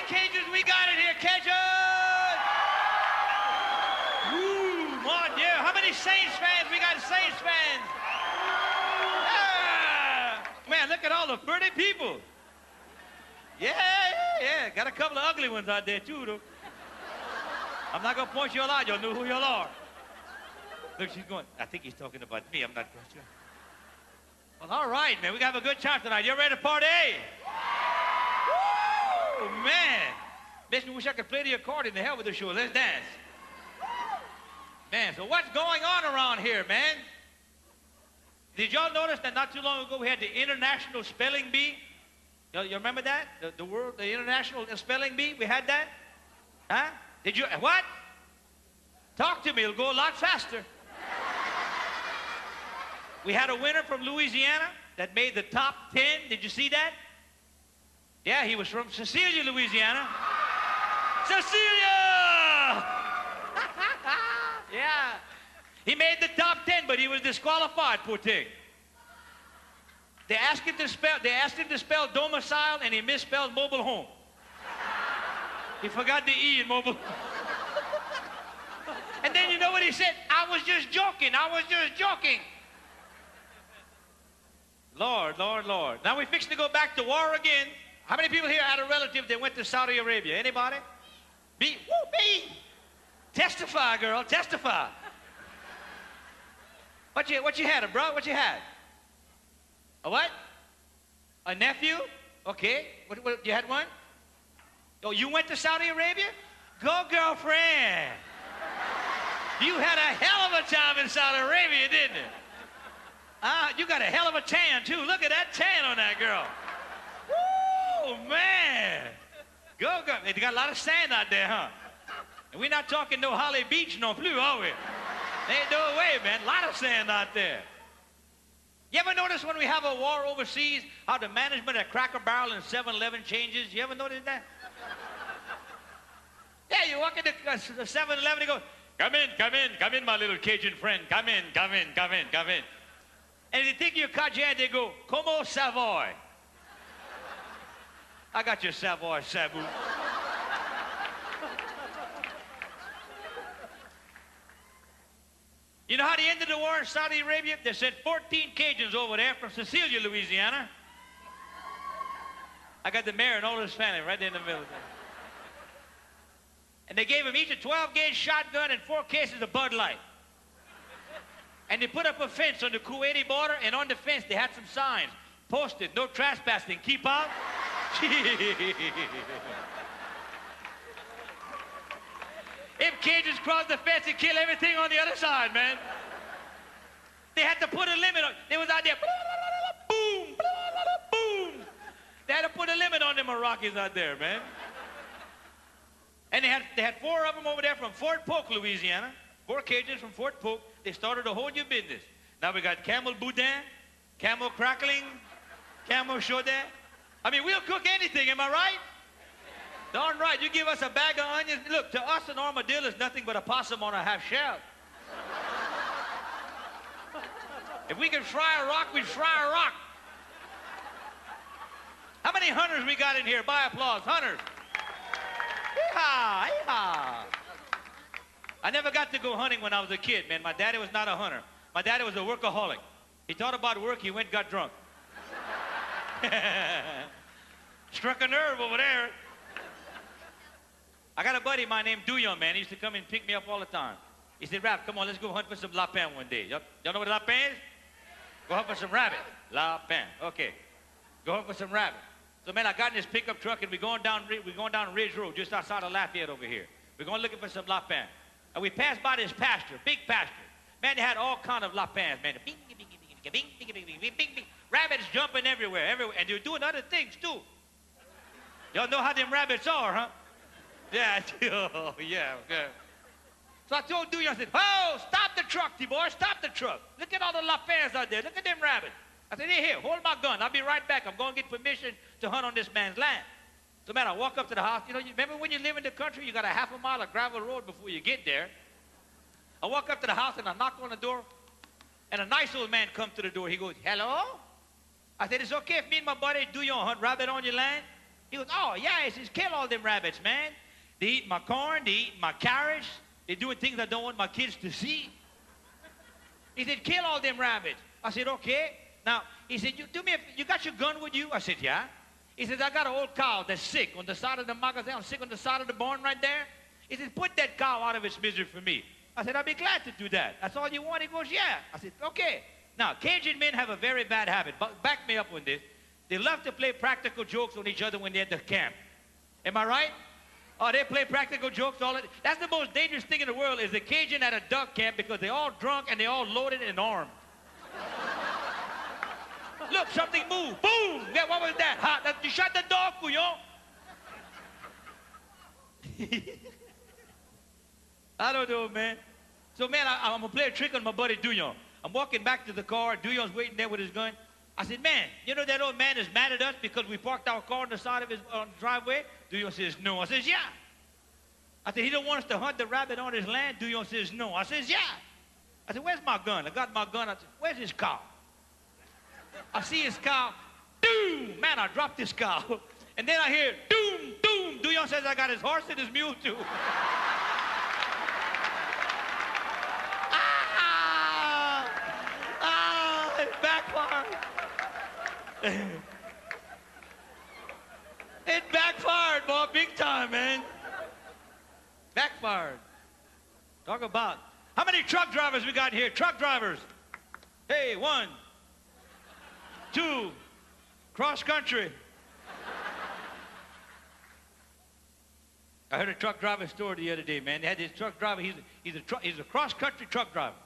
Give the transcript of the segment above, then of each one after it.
Cajuns we got in here? Cajun! Woo, mon Dieu. How many Saints fans? We got Saints fans. Yeah. Man, look at all the pretty people. Yeah. Got a couple of ugly ones out there, too, though. I'm not going to point you all out. You'll know who you all are. Look, she's going, I think he's talking about me. I'm not quite sure. Well, all right, man. We got a good time tonight. You ready to party? Woo, man. Makes me wish I could play the accordion. The hell with the show. Let's dance. Man, so what's going on around here, man? Did y'all notice that not too long ago we had the International Spelling Bee? You remember that? The International Spelling Bee? We had that? Huh? Did you? What? Talk to me. It'll go a lot faster. We had a winner from Louisiana that made the top 10. Did you see that? Yeah, he was from Cecilia, Louisiana. Cecilia! Yeah. He made the top 10, but he was disqualified, poor thing. They asked him to spell domicile, and he misspelled mobile home. He forgot the E in mobile. And then you know what he said? I was just joking. I was just joking. Lord, Lord, Lord. Now we're fixing to go back to war again. How many people here had a relative that went to Saudi Arabia? Anybody? Me? Woo, me. Testify, girl. Testify. What you had, bro? What you had? A what? A nephew? Okay. What, you had one? Oh, you went to Saudi Arabia? Go, girlfriend. You had a hell of a time in Saudi Arabia, didn't you? You got a hell of a tan, too. Look at that tan on that girl. Woo, man. Go. They got a lot of sand out there, huh? And we're not talking no Holly Beach no plus, are we? Ain't no way, man. A lot of sand out there. You ever notice when we have a war overseas, how the management at Cracker Barrel and 7-Eleven changes? You ever notice that? Yeah, you walk into the 7-Eleven and go, come in, my little Cajun friend. Come in. And if you think you're Cajun, they go, Como Savoy? I got your Savoy Sabu. You know how they ended the war in Saudi Arabia? They sent 14 Cajuns over there from Cecilia, Louisiana. I got the mayor and all his family right there in the middle. And they gave them each a 12-gauge shotgun and 4 cases of Bud Light. And they put up a fence on the Kuwaiti border, and on the fence they had some signs posted, no trespassing, keep out. If Cajuns cross the fence and kill everything on the other side, man. They had to put a limit on. They was out there, boom, boom. They had to put a limit on them Iraqis out there, man. And they had 4 of them over there from Fort Polk, Louisiana. 4 Cajuns from Fort Polk. They started a whole new business. Now we got camel boudin, camel crackling, camel chaudin. I mean, we'll cook anything, am I right? Darn right. You give us a bag of onions. Look, to us an armadillo is nothing but a possum on a half shell. If we can fry a rock, we'd fry a rock. How many hunters we got in here? By applause, hunters. Yeehaw, yeehaw. I never got to go hunting when I was a kid, man. My daddy was not a hunter. My daddy was a workaholic. He thought about work, he went, got drunk. Struck a nerve over there. I got a buddy of mine named Duyon, man. He used to come and pick me up all the time. He said, Ralph, come on, let's go hunt for some lapin one day. Y'all know what a lapin is? Go hunt for some rabbit. Lapin. Okay. Go hunt for some rabbit. So, man, I got in this pickup truck, and we're going down Ridge Road, just outside of Lafayette over here. We're going looking for some lapin. And we passed by this pasture, big pasture. Man, they had all kind of lapins, man. Bing, bing, bing, bing, bing, bing, bing, bing, bing, bing. Rabbits jumping everywhere. And they were doing other things, too. Y'all know how them rabbits are, huh? Yeah, oh, yeah. So I told Duyon, I said, oh, stop the truck, T-boy, stop the truck. Look at all the lapins out there. Look at them rabbits. I said, here, hold my gun. I'll be right back. I'm going to get permission to hunt on this man's land. So, man, I walk up to the house. You know, remember when you live in the country, you got a half a mile of gravel road before you get there. I walk up to the house, and I knock on the door, and a nice old man comes to the door. He goes, hello? I said, it's okay if me and my buddy Duyon hunt rabbit on your land? He goes, oh, yeah. He says, kill all them rabbits, man. They eat my corn. They eat my carrots. They're doing things I don't want my kids to see. He said, kill all them rabbits. I said, okay. Now, he said, you got your gun with you? I said, yeah. He says, I got an old cow that's sick on the side of the magazine. I'm sick on the side of the barn right there. He says, put that cow out of its misery for me. I said, I'll be glad to do that. That's all you want? He goes, yeah. I said, okay. Now, Cajun men have a very bad habit. Back me up on this. They love to play practical jokes on each other when they're at the camp. Am I right? Oh, they play practical jokes all the time. That's the most dangerous thing in the world is the Cajun at a duck camp because they're all drunk and they're all loaded and armed. Look, something moved. Boom! Yeah, what was that? Ha, you shot the dog, couillon. I don't know, man. So, man, I'm going to play a trick on my buddy Duyon. I'm walking back to the car. Duyon's waiting there with his gun. I said, man, you know that old man is mad at us because we parked our car on the side of his driveway? Duyon says, no. I says, yeah. I said, he don't want us to hunt the rabbit on his land? Duyon says, no. I says, yeah. I said, where's my gun? I got my gun. I said, where's his cow? I see his cow. Doom! Man, I dropped his cow. And then I hear, doom, doom. Duyon says, I got his horse and his mule, too. It backfired. It backfired, boy, big time, man. Backfired. Talk about. How many truck drivers we got here? Truck drivers. Hey, 1, 2, cross country. I heard a truck driver story the other day, man. They had this truck driver. He's a cross country truck driver.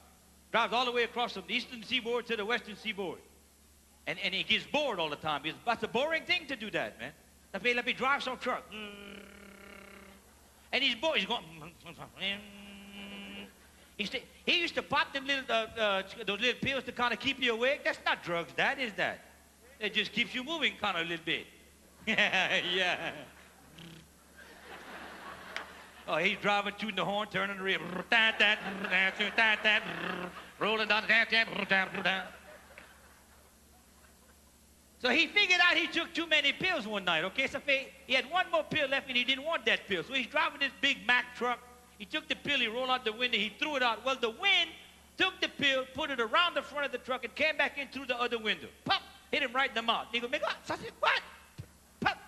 Drives all the way across from the eastern seaboard to the western seaboard. And he gets bored all the time. That's a boring thing to do that, man. Let me drive some truck. And he's bored. He's going. He used to pop them those little pills to kind of keep you awake. That's not drugs, that is that. It just keeps you moving kind of a little bit. Yeah. Oh, he's driving, tooting the horn, turning the rear. Rolling down the. So he figured out he took too many pills one night, okay? So he had one more pill left and he didn't want that pill. So he's driving this big Mack truck. He took the pill, he rolled out the window, he threw it out. Well, the wind took the pill, put it around the front of the truck, and came back in through the other window. Pop! Hit him right in the mouth. He goes, I said, what? Pop!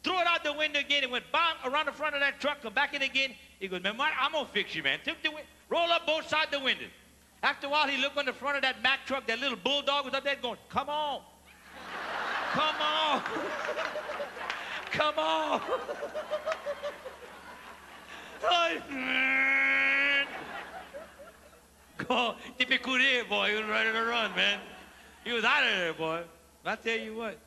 Threw it out the window again. It went bang around the front of that truck, come back in again. He goes, man, I'm going to fix you, man. Took the roll up both sides of the window. After a while, he looked on the front of that Mack truck. That little bulldog was up there going, come on. Come on. Come on. Go, typical boy. He was ready to run, man. He was out of there, boy. I tell you what.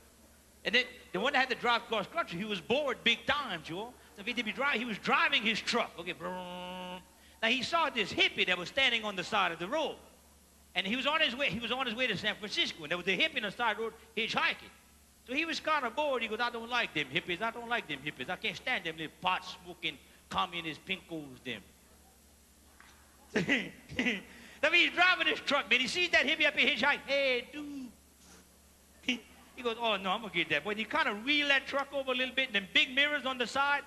And then the one that had to drive cross country, he was bored big time, Joel. So he was driving his truck. Okay. Now he saw this hippie that was standing on the side of the road. And he was on his way to San Francisco. And there was a hippie on the side of the road hitchhiking. So he was kind of bored. He goes, I don't like them hippies. I don't like them hippies. I can't stand them little pot-smoking communist pinkos, them. I mean, he's driving his truck, man. He sees that hippie up here hitchhiking. Hey, dude. He goes, oh, no, I'm going to get that. But he kind of reeled that truck over a little bit, and then big mirrors on the side.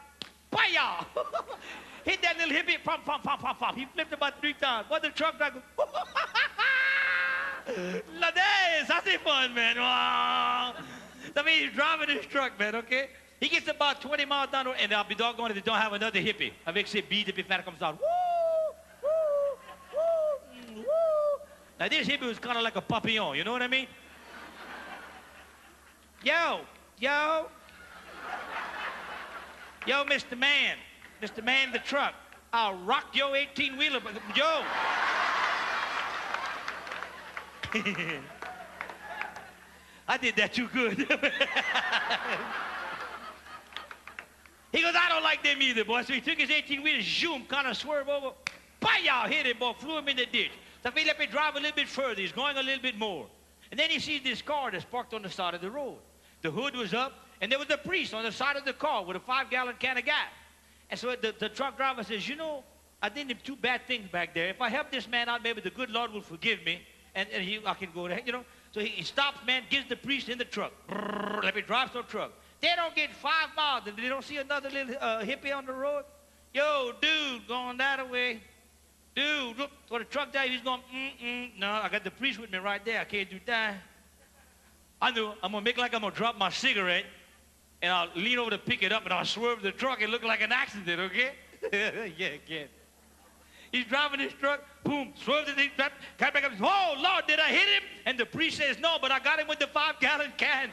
Baya! Hit that little hippie. Pop, pop, pop, pop, pop. He flipped about 3 times. But the truck driver goes, La days, that's fun, man. Wow. I mean, he's driving his truck, man, okay? He gets about 20 miles down the road, and I'll be doggone if they don't have another hippie. Avec ses billes de pifana comes out. Woo! Woo! Woo! Now, this hippie was kind of like a papillon, you know what I mean? Yo, Mr. Man in the truck, I'll rock your 18-wheeler, yo. I did that too good. He goes, I don't like them either, boy. So he took his 18-wheeler, zoom, kind of swerved over, y'all hit it, boy, flew him in the ditch. So he let me drive a little bit further. He's going a little bit more. And then he sees this car that's parked on the side of the road. The hood was up, and there was a priest on the side of the car with a 5-gallon can of gas. And so the truck driver says, you know, I did 2 bad things back there. If I help this man out, maybe the good Lord will forgive me, and I can go there, you know. So he stops, man, gives the priest in the truck. Brrr, let me drive some truck. They don't get 5 miles and they don't see another little hippie on the road. Yo, dude, going that way. Dude, look, for the truck driver, he's going, no, I got the priest with me right there. I can't do that. I knew I'm going to make like I'm going to drop my cigarette, and I'll lean over to pick it up, and I'll swerve the truck and look like an accident, okay? Yeah. He's driving his truck, boom, swerves the thing, cut back up. Oh, Lord, did I hit him? And the priest says, no, but I got him with the 5-gallon can.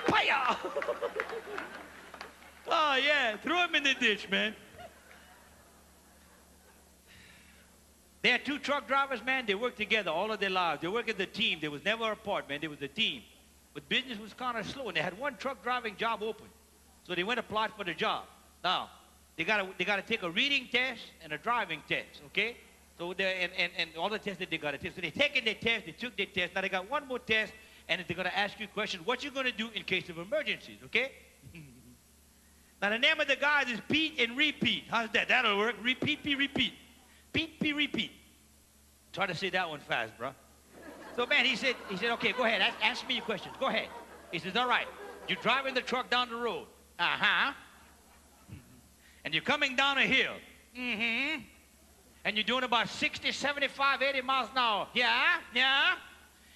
Fire! Oh, yeah, throw him in the ditch, man. They had 2 truck drivers, man. They worked together all of their lives. They worked as a team. They was never apart, man. They was a team. But business was kind of slow, and they had 1 truck driving job open. So they went and applied for the job. Now, they gotta take a reading test and a driving test, okay? So and all the tests that they got to take. So they taken their test, they took their test. Now they got 1 more test, and they're gonna ask you a question. What you gonna do in case of emergencies, okay? Now, the name of the guys is Pete and Repeat. How's that? That'll work. Repeat, repeat. Pete, repeat. Try to say that one fast, bro. So, man, he said, okay, go ahead. Ask me your questions. Go ahead. He says, all right. You're driving the truck down the road. Uh-huh. And you're coming down a hill. Mm-hmm. And you're doing about 60, 75, 80 miles an hour. Yeah.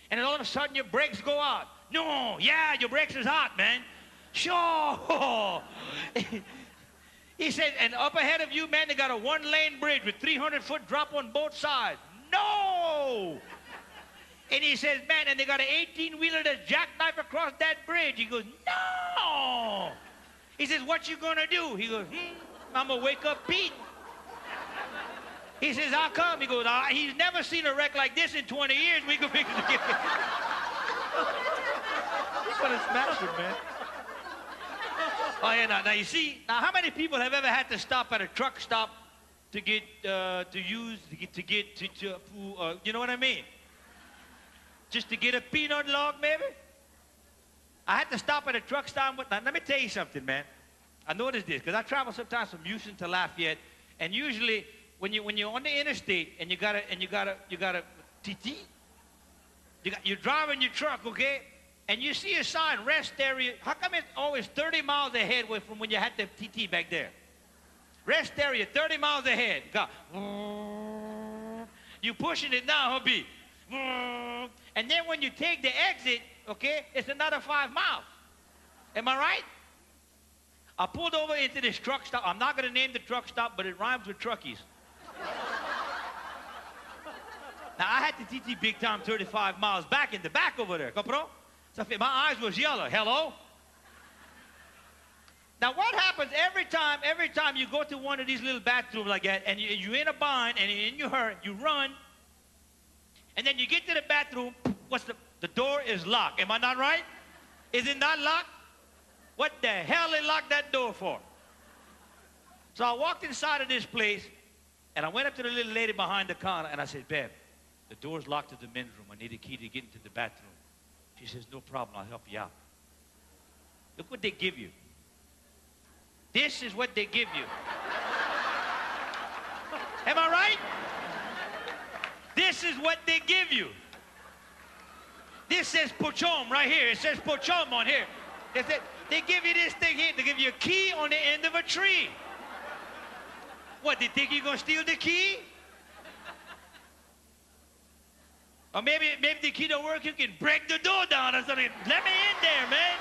And then all of a sudden, your brakes go out. No, yeah, your brakes is hot, man. Sure. He said, and up ahead of you, man, they got a 1-lane bridge with 300-foot drop on both sides. No. And he says, man, and they got an 18-wheeler that's jackknife across that bridge. He goes, no. He says, what you gonna do? He goes, I'm gonna wake up Pete. He says, how come? He goes, he's never seen a wreck like this in 20 years. We can fix it. He's gonna smash it, man. Oh, yeah, now you see, now how many people have ever had to stop at a truck stop to get, you know what I mean? Just to get a peanut log, maybe? I had to stop at a truck stop. Now, let me tell you something, man. I noticed this, because I travel sometimes from Houston to Lafayette, and usually when you're on the interstate and you got a TT, you're driving your truck, okay? And you see a sign, rest area. How come it's always 30 miles ahead from when you had the TT back there? Rest area, 30 miles ahead. Go. You pushing it now, hubby. And then when you take the exit, okay, it's another 5 miles. Am I right? I pulled over into this truck stop. I'm not going to name the truck stop, but it rhymes with truckies. Now, I had the TT big time 35 miles back in the back over there. Compro? So my eyes was yellow. Hello? Now, what happens every time you go to one of these little bathrooms like that, and you're in a bind, and in your hurry, you run, and then you get to the bathroom, the door is locked. Am I not right? Is it not locked? What the hell they locked that door for? So I walked inside of this place, and I went up to the little lady behind the counter, and I said, babe, the door's locked to the men's room. I need a key to get into the bathroom. She says, no problem, I'll help you out. Look what they give you. This is what they give you. Am I right? This is what they give you. This says Pochom right here. It says Pochom on here. They give you this thing here. They give you a key on the end of a tree. What, they think you're going to steal the key? Or maybe the key don't work, you can break the door down or something. Let me in there, man.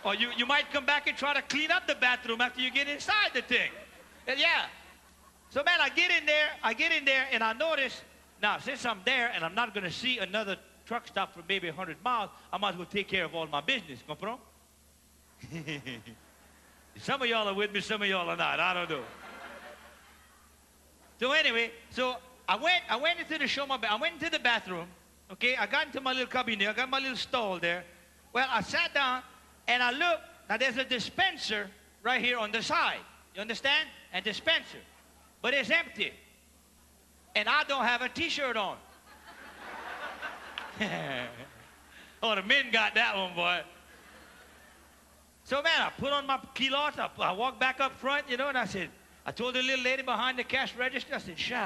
Or you might come back and try to clean up the bathroom after you get inside the thing. And yeah. So, man, I get in there, and I notice, now, since I'm there and I'm not going to see another truck stop for maybe 100 miles, I might as well take care of all my business. Compro? Some of y'all are with me, some of y'all are not. I don't know. So anyway, I went into the show. I went into the bathroom. Okay, I got into my little cabinet. I got my little stall there. Well, I sat down and I looked. Now there's a dispenser right here on the side. You understand? A dispenser, but it's empty. And I don't have a T-shirt on. Oh, the men got that one, boy. So, man, I put on my kilos. I walked back up front, you know, and I told the little lady behind the cash register, I said, Sha,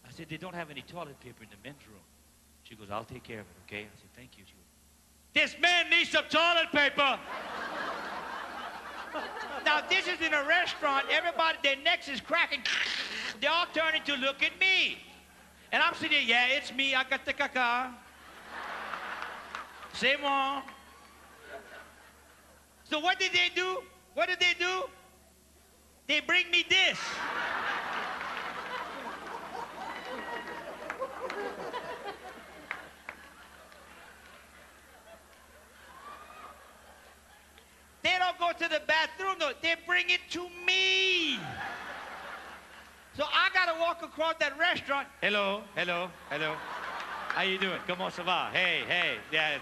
I said, they don't have any toilet paper in the men's room. She goes, I'll take care of it, okay? I said, thank you. She goes, this man needs some toilet paper. Now, this is in a restaurant. Everybody, their necks is cracking. They all turning to look at me. And I'm sitting there, yeah, it's me. I got the caca. C'est moi. So what did they do? What did they do? They bring me this. They don't go to the bathroom, though. They bring it to me. So I got to walk across that restaurant. Hello, hello, hello. How you doing? Comment ça va? Hey, hey. Yeah.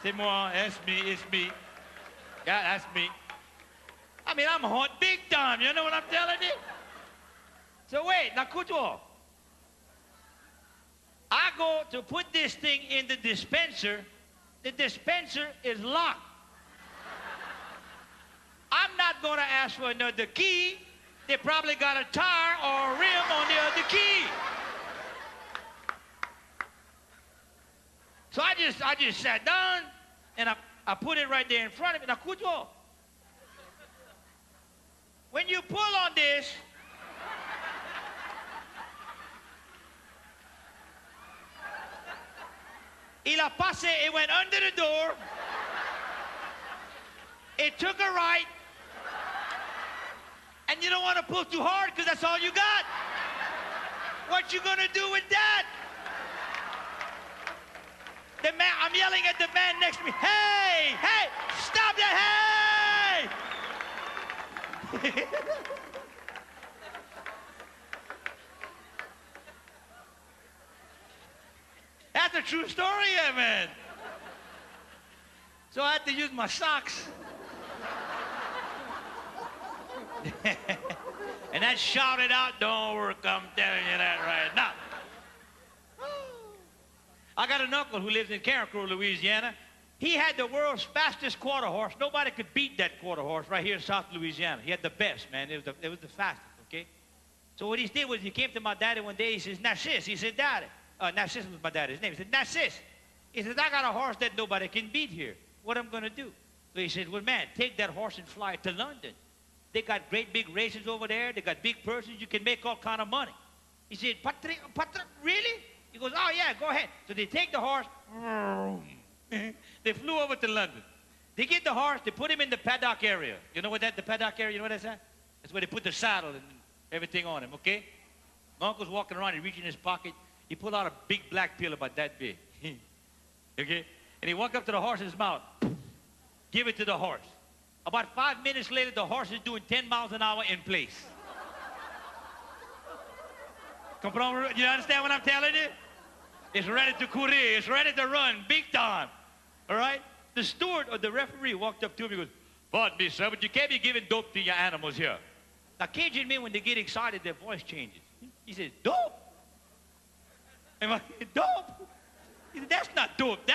C'est moi. It's me. Yeah, that's me. I mean, I'm hot big time. You know what I'm telling you? So wait, now écoute-moi. I go to put this thing in the dispenser. The dispenser is locked. I'm not going to ask for another key. They probably got a tire or a rim on the other key. So I just sat down and I put it right there in front of me. Now, écoute-moi. When you pull on this, il a passé, it went under the door. It took a right. And you don't want to pull too hard because that's all you got. What you gonna do with that? The man, I'm yelling at the man next to me, hey, hey, stop that, hey! That's a true story, yeah, man. So I had to use my socks. And that shouted out, don't work, I'm telling you that right now. I got an uncle who lives in Cajun, Louisiana. He had the world's fastest quarter horse. Nobody could beat that quarter horse right here in South Louisiana. He had the best, man. It was the fastest, okay? So what he did was he came to my daddy one day. He says, Narcisse. He said, Daddy. Narcisse was my daddy's name. He said, Narcisse. He says, I got a horse that nobody can beat here. What I'm going to do? So he said, well, man, take that horse and fly to London. They got great big races over there. They got big purses. You can make all kind of money. He said, Patrick, really? He goes, oh, yeah, go ahead. So they take the horse. They flew over to London. They get the horse. They put him in the paddock area. You know what the paddock area, you know what that's at? That's where they put the saddle and everything on him, okay? My uncle's walking around. He reached in his pocket. He pulled out a big black pill about that big. Okay? And he walked up to the horse's mouth. Give it to the horse. About 5 minutes later, the horse is doing 10 miles an hour in place. You understand what I'm telling you? It's ready to courir. It's ready to run big time. All right? The steward or the referee walked up to him and goes, pardon me, sir, but you can't be giving dope to your animals here. Now, Cajun men, when they get excited, their voice changes. He says, dope? Am I dope? He said, that's not dope.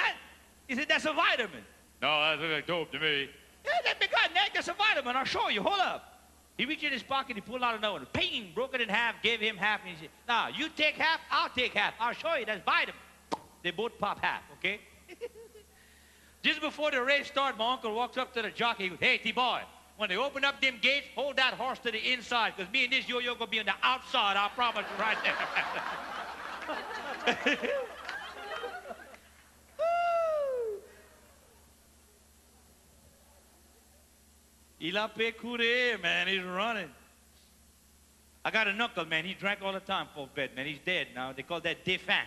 He said, that's a vitamin. No, that looks like dope to me. Yeah, that big guy, that's a vitamin. I'll show you. Hold up. He reached in his pocket. He pulled out another one. Ping, broke it in half, gave him half. And he said, now, you take half, I'll take half. I'll show you. That's vitamin. They both pop half, okay? Just before the race started, my uncle walks up to the jockey. He goes, hey, T-boy, when they open up them gates, hold that horse to the inside, because me and this yo-yo going to be on the outside. I promise you right there. Il a fait courir, man. He's running. I got an uncle, man. He drank all the time, for bed, man. He's dead now. They call that Défunt.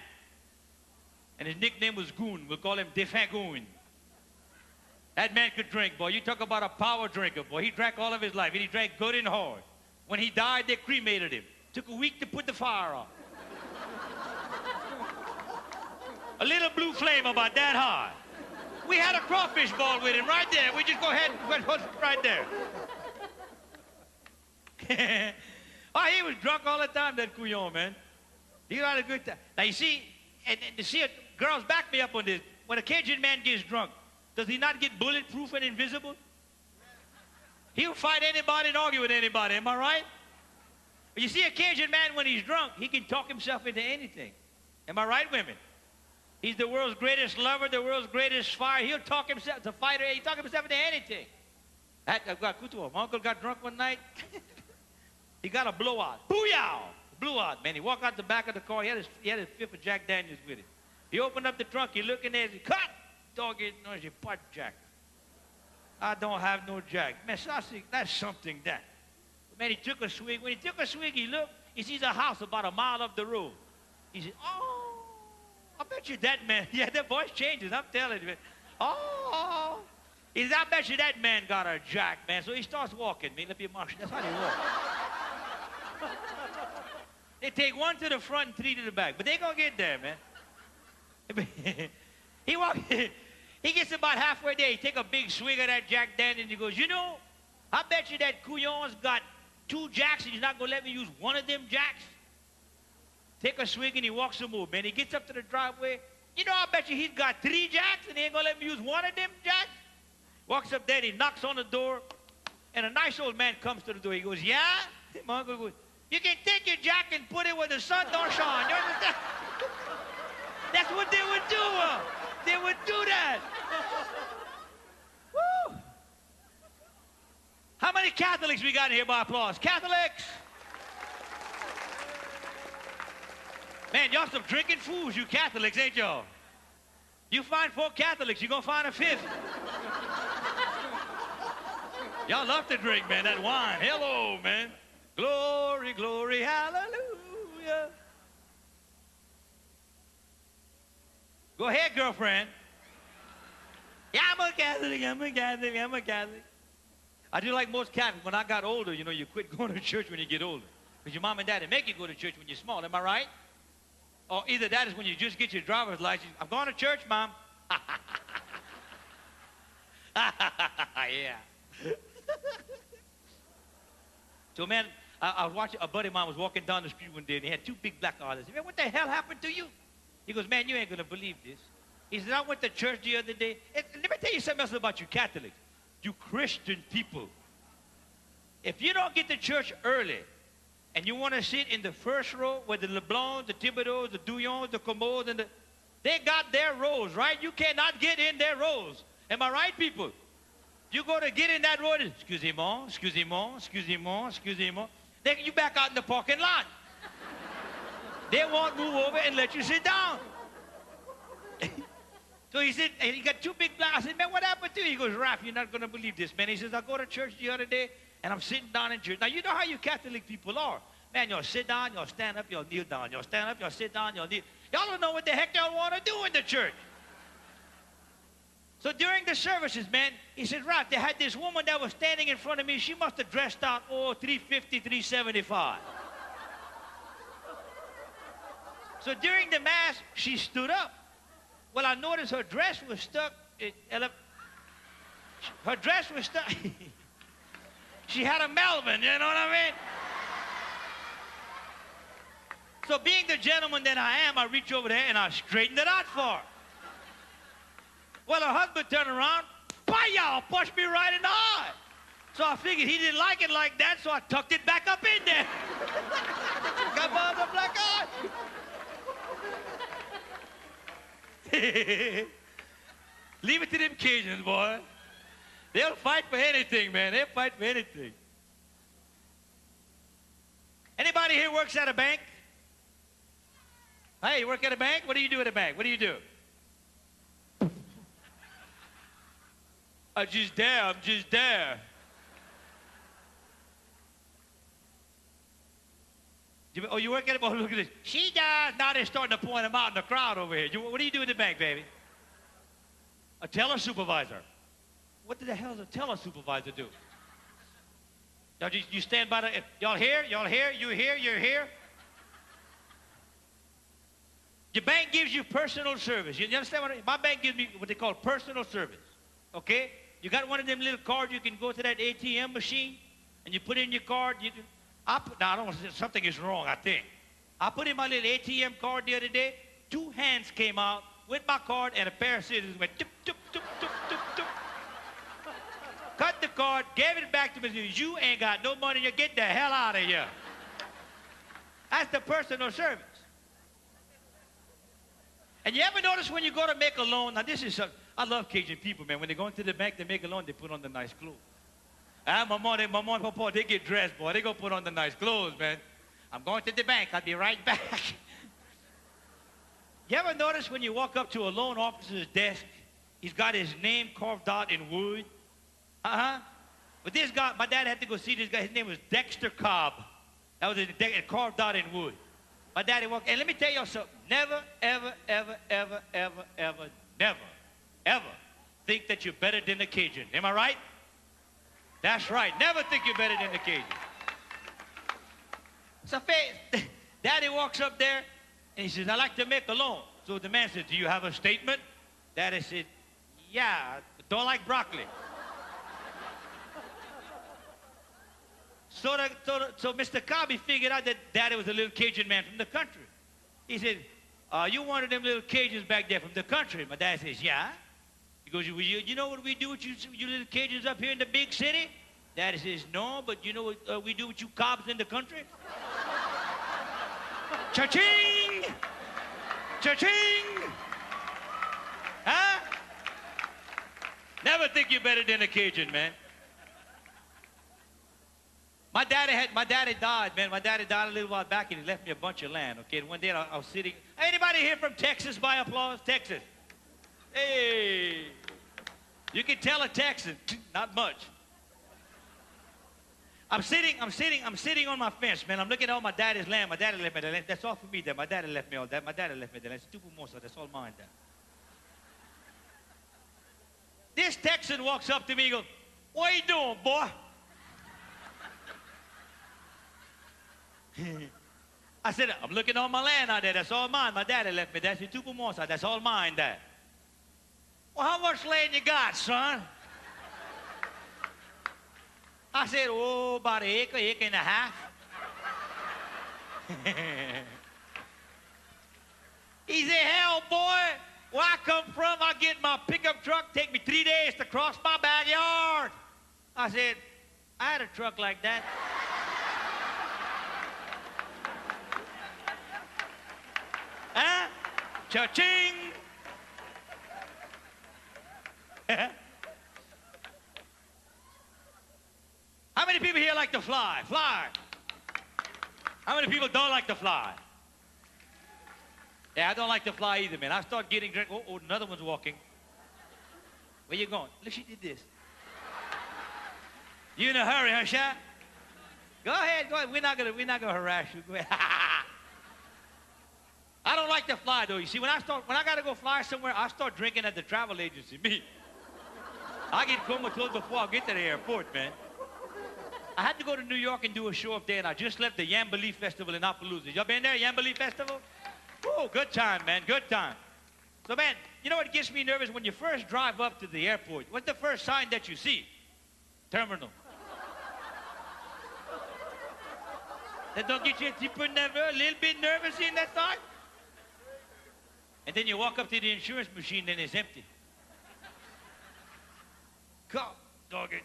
And his nickname was Goon. We'll call him Défunt Goon. That man could drink, boy. You talk about a power drinker, boy. He drank all of his life, and he drank good and hard. When he died, they cremated him. Took a week to put the fire on. A little blue flame about that high. We had a crawfish ball with him right there. We just go ahead and put it right there. Oh, he was drunk all the time, that couillon, man. He had a good time. Now, you see, and you see, girls, back me up on this. When a Cajun man gets drunk, does he not get bulletproof and invisible? He'll fight anybody and argue with anybody. Am I right? But you see, a Cajun man, when he's drunk, he can talk himself into anything. Am I right, women? He's the world's greatest lover, the world's greatest fighter. He'll talk himself, the fighter, he talk himself into anything. My uncle got drunk one night. He got a blowout. Booyah! Blew out, man. He walked out the back of the car. He had his fifth of Jack Daniels with him. He opened up the trunk. He looked in there. He cut. Dog it noisy. Pot Jack. I don't have no Jack. Man, so I said, that's something that. Man, he took a swig. When he took a swig, he looked. He sees a house about a mile up the road. He said, oh, I bet you that man. Yeah, that voice changes. I'm telling you, man. Oh. He says, I bet you that man got a Jack, man. So he starts walking, man. Let me march. That's how they walk. They take one to the front and three to the back. But they gonna get there, man. He gets about halfway there. He take a big swig of that Jack Daniels and he goes, you know, I bet you that Couillon's got 2 Jacks and he's not gonna let me use one of them Jacks. Take a swig and he walks some more, man. He gets up to the driveway. You know, I bet you he's got 3 Jacks and he ain't gonna let me use one of them Jacks. Walks up there and he knocks on the door and a nice old man comes to the door. He goes, yeah? My uncle goes, you can take your Jack and put it where the sun don't shine. You understand? That's what they would do. They would do that. Woo! How many Catholics we got in here by applause? Catholics! Man, y'all some drinking fools, you Catholics, ain't y'all? You find 4 Catholics, you're gonna find a 5th. Y'all love to drink, man, that wine. Hello, man. Glory, glory, hallelujah. Go ahead, girlfriend. Yeah, I'm a Catholic, I'm a Catholic, I'm a Catholic. I do like most Catholics. When I got older, you know, you quit going to church when you get older. Because your mom and daddy make you go to church when you're small. Am I right? Or either that is when you just get your driver's license. I'm going to church, Mom. Yeah. So, man, I was watching, a buddy of mine was walking down the street one day, and he had 2 big black eyes. I said, man, what the hell happened to you? He goes, man, you ain't going to believe this. He said, I went to church the other day. And let me tell you something else about you Catholics. You Christian people. If you don't get to church early, and you want to sit in the first row where the LeBlancs, the Thibodeaux, the Douillons, the Commodes, and they got their rows, right? You cannot get in their rows. Am I right, people? You go to get in that road, excusez-moi, excusez-moi, excusez-moi, excusez-moi. Then you back out in the parking lot. They won't move over and let you sit down. So he said, and he got 2 big black. I said, man, what happened to you? He goes, Ralph, you're not going to believe this, man. He says, I go to church the other day, and I'm sitting down in church. Now, you know how you Catholic people are. Man, you'll sit down, you'll stand up, you'll kneel down. You'll stand up, you'll sit down, you'll kneel. Y'all don't know what the heck y'all want to do in the church. So during the services, man, he said, Ralph, they had this woman that was standing in front of me. She must have dressed out, oh, 350, 375. So during the Mass, she stood up. Well, I noticed her dress was stuck. Her dress was stuck. She had a Melvin, you know what I mean? So being the gentleman that I am, I reach over there and I straighten it out for her. Well, her husband turned around, y'all pushed me right in the eye. So I figured he didn't like it like that, so I tucked it back up in there. Got my other black eye. Leave it to them Cajuns, boy. They'll fight for anything, man. They'll fight for anything. Anybody here works at a bank? Hey, you work at a bank? What do you do at a bank? What do you do? I'm just there. Oh, you work at it? Oh, look at this. She does. Now they're starting to point them out in the crowd over here. What do you do at the bank, baby? A teller supervisor. What the hell does a teller supervisor do? Now, you stand by the... Y'all here? Y'all here? You here? You're here? Your bank gives you personal service. You understand what my bank gives me what they call personal service. Okay? You got one of them little cards, you can go to that ATM machine, and you put in your card, you can... Now, I don't want to say something is wrong, I think. I put in my little ATM card the other day. 2 hands came out with my card, and a pair of scissors went tup, tup, tup, tup, tup, tup. Cut the card, gave it back to me. You ain't got no money. You get the hell out of here. That's the personal service. And you ever notice when you go to make a loan, now this is something, I love Cajun people, man. When they go into the bank, they make a loan, they put on the nice clothes. My mom and papa, they get dressed, boy. They go put on the nice clothes, man. I'm going to the bank. I'll be right back. You ever notice when you walk up to a loan officer's desk, he's got his name carved out in wood? Uh-huh. But this guy, my dad had to go see this guy. His name was Dexter Cobb. That was carved out in wood. My daddy walked, and let me tell y'all something. Never, ever, ever, ever, ever, ever, never, ever think that you're better than the Cajun. Am I right? That's right. Never think you're better than the Cajun. So Daddy walks up there, and he says, I'd like to make a loan. So the man says, do you have a statement? Daddy said, yeah, but don't like broccoli. So Mr. Cobby figured out that Daddy was a little Cajun man from the country. He said, you one of them little Cajuns back there from the country? My dad says, yeah. He goes, you know what we do with you little Cajuns up here in the big city? Daddy says, no, but you know what we do with you Cobbs in the country? Cha-ching! Cha-ching! Huh? Never think you're better than a Cajun, man. My daddy died, man. My daddy died a little while back, and he left me a bunch of land, okay? And one day I was sitting... Anybody here from Texas by applause? Texas. Hey. You can tell a Texan. Not much. I'm sitting on my fence, man. I'm looking at all my daddy's land. My daddy left me the land. That's all for me, that. My daddy left me all that. My daddy left me the land. It's tupu mosa. That's all mine, that. This Texan walks up to me and goes, what are you doing, boy? I said, I'm looking on my land out there. That's all mine. My daddy left me. That's your tupu mosa. That's all mine, Dad. Well, how much land you got, son? I said, oh, about an acre, acre and a half. He said, hell, boy, where I come from, I get my pickup truck, take me 3 days to cross my backyard. I said, I had a truck like that. Huh? Cha-ching! How many people here like to fly? Fly. How many people don't like to fly? Yeah, I don't like to fly either, man. I start getting drunk. Oh, another one's walking. Where you going? Look, she did this. You in a hurry, huh, Sha? Go ahead, go ahead. We're not gonna harass you. Go ahead. I don't like to fly though. You see, when I gotta go fly somewhere, I start drinking at the travel agency. Me. I get comatose before I get to the airport, man. I had to go to New York and do a show up there, and I just left the Yambali Festival in Appaloosa. Y'all been there, Yambali Festival? Oh, good time, man, good time. So, man, you know what gets me nervous? When you first drive up to the airport, what's the first sign that you see? Terminal. That don't get you a little bit nervous seeing that sign? And then you walk up to the insurance machine, and it's empty. God, dog it.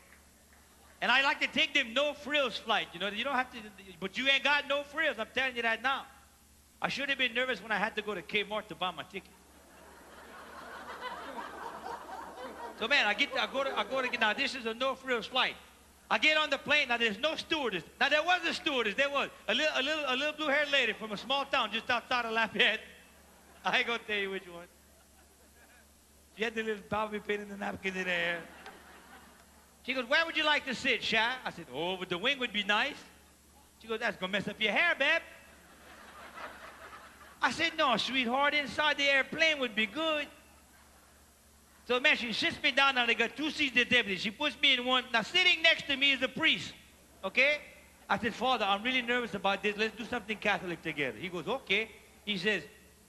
And I like to take them no-frills flight. You know, you don't have to, but you ain't got no frills. I'm telling you that now. I should have been nervous when I had to go to Kmart to buy my ticket. So, man, I go to, now this is a no-frills flight. I get on the plane, now there's no stewardess. Now there was a stewardess, there was. A little blue-haired lady from a small town just outside of Lafayette. I ain't gonna tell you which one. She had the little bobby pin in the napkin in there. She goes, where would you like to sit, Shy? I said, oh, but the wing would be nice. She goes, that's gonna mess up your hair, babe. I said, no, sweetheart, inside the airplane would be good. So, man, she sits me down, now they got 2 seats that's empty. She puts me in one. Now, sitting next to me is a priest, okay? I said, Father, I'm really nervous about this. Let's do something Catholic together. He goes, okay. He says,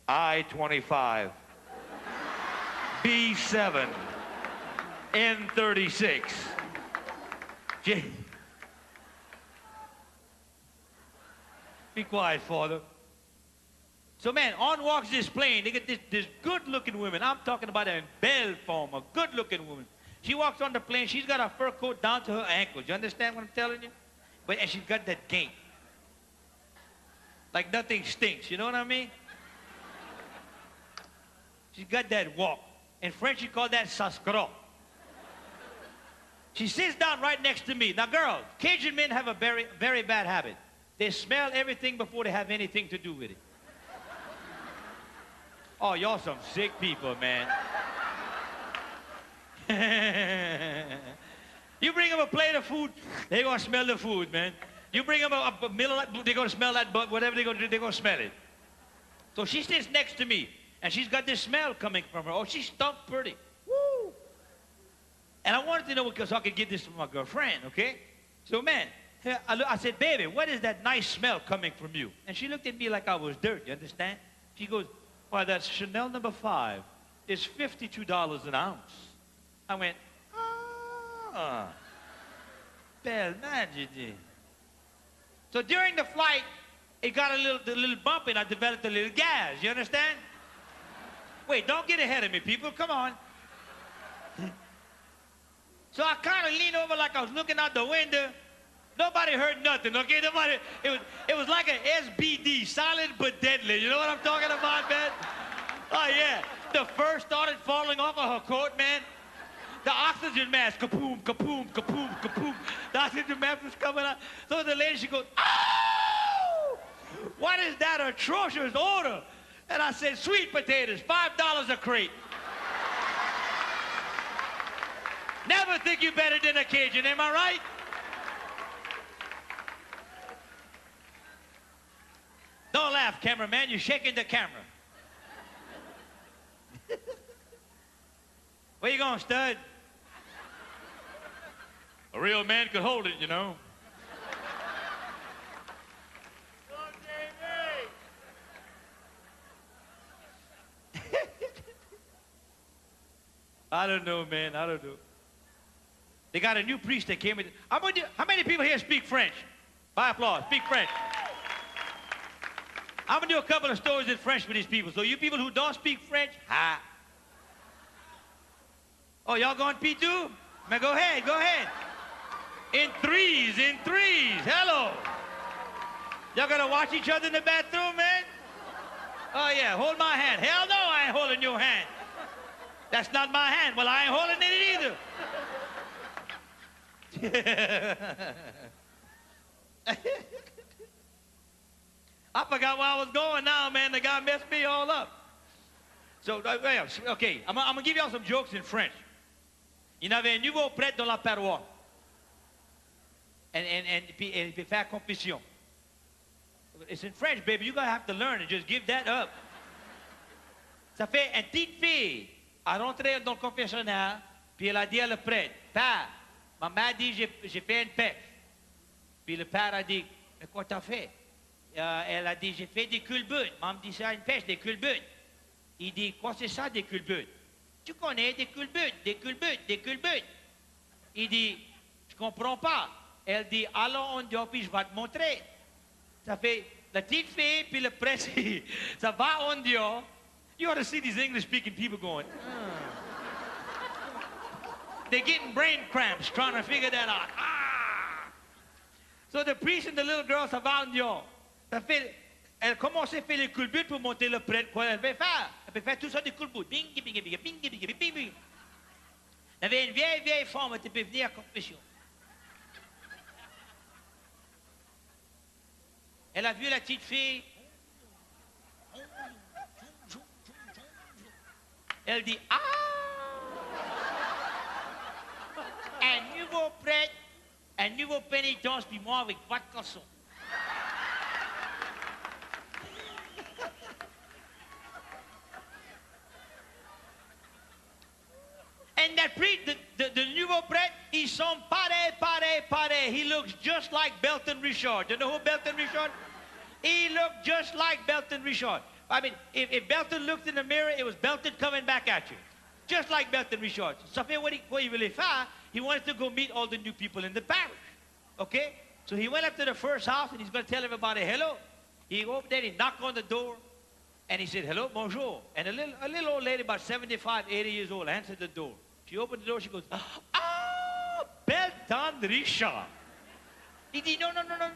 I-25, B7, N36. Be quiet, Father. So, man, on walks this plane. They get this good-looking woman. I'm talking about a belle form, a good-looking woman. She walks on the plane. She's got a fur coat down to her ankles. You understand what I'm telling you? And she's got that gait. Like nothing stinks. You know what I mean? She's got that walk. In French, you call that sascro. She sits down right next to me. Now, girls, Cajun men have a very, very bad habit. They smell everything before they have anything to do with it. Oh, y'all some sick people, man. You bring them a plate of food, they're going to smell the food, man. You bring them a meal, they're going to smell that, but whatever they're going to do, they're going to smell it. So she sits next to me, and she's got this smell coming from her. Oh, she stunk pretty. Woo! And I wanted to know, because I could get this from my girlfriend, okay? So, man, I said, baby, what is that nice smell coming from you? And she looked at me like I was dirt, you understand? She goes, why, that's Chanel No. 5. It's $52 an ounce. I went, ah, belle majesty. So during the flight, it got a little bump and I developed a little gas, you understand? Wait, don't get ahead of me, people, come on. So I kind of leaned over like I was looking out the window. Nobody heard nothing, okay? Nobody, it was like an SBD, silent but deadly. You know what I'm talking about, man? Oh, yeah. The fur started falling off of her coat, man. The oxygen mask, kapoom, kapoom, kapoom, kapoom. The oxygen mask was coming out. So the lady, she goes, oh! What is that atrocious odor? And I said, sweet potatoes, $5 a crate. Never think you're better than a Cajun, am I right? Don't laugh, cameraman, you're shaking the camera. Where you going, stud? A real man could hold it, you know. I don't know, man. I don't know. They got a new priest that came in. How many people here speak French? By applause, speak French. I'm going to do a couple of stories in French for these people. So you people who don't speak French, ha. Oh, y'all going to pee too? Man, go ahead, go ahead. In threes, hello. Y'all going to watch each other in the bathroom, man? Oh, yeah, hold my hand. Hell no, I ain't holding your hand. That's not my hand. Well, I ain't holding it either. I forgot where I was going now, man. The guy messed me all up. So, okay, I'm going to give y'all some jokes in French. Il y avait un nouveau prêtre dans la paroisse. And il peut faire confession. It's in French, baby. You're going to have to learn and just give that up. Ça fait une petite fille à rentrer dans le confessionnal, puis elle a dit à le prêtre, Père, ma mère dit j'ai fait une pêche. Puis le père a dit, mais quoi t'as fait? Elle a dit, j'ai fait des culbutes. Maman dit ça, une pêche, des culbutes. Il dit, quoi c'est ça, des culbutes? Tu connais des culbutes, des culbutes, des culbutes. Il dit, je comprends pas. Elle dit, allons en dehors, puis je vais te montrer. Ça fait, la petite fille, puis le prêtre, ça va en dehors. You ought to see these English-speaking people going, They're getting brain cramps trying to figure that out. Ah! So the priest and the little girl, ça va en dehors. Ça fait, elle commence à faire les culbutes pour monter le prêtre. Quoi elle veut faire? Elle peut faire tout ça des culbutes. Bing, bing, bing, bing, bing, bing, bing, bing. Il y avait une vieille femme qui peut venir à confession. Elle a vu la petite fille. Elle dit, ah! Un nouveau prêtre, un nouveau pénitence, puis moi avec pas de caleçon. And that priest, the nouveau prêtre, ils sont pareil. He looks just like Belton Richard. You know who Belton Richard? He looked just like Belton Richard. I mean, if Belton looked in the mirror, it was Belton coming back at you. Just like Belton Richard. So what he really found, he wanted to go meet all the new people in the parish. Okay? So he went up to the first house and he's going to tell everybody hello. He go up there, he knocked on the door, and he said, hello, bonjour. And a little old lady, about 75, 80 years old, answered the door. She opened the door, she goes, ah, Belton Richard. He said,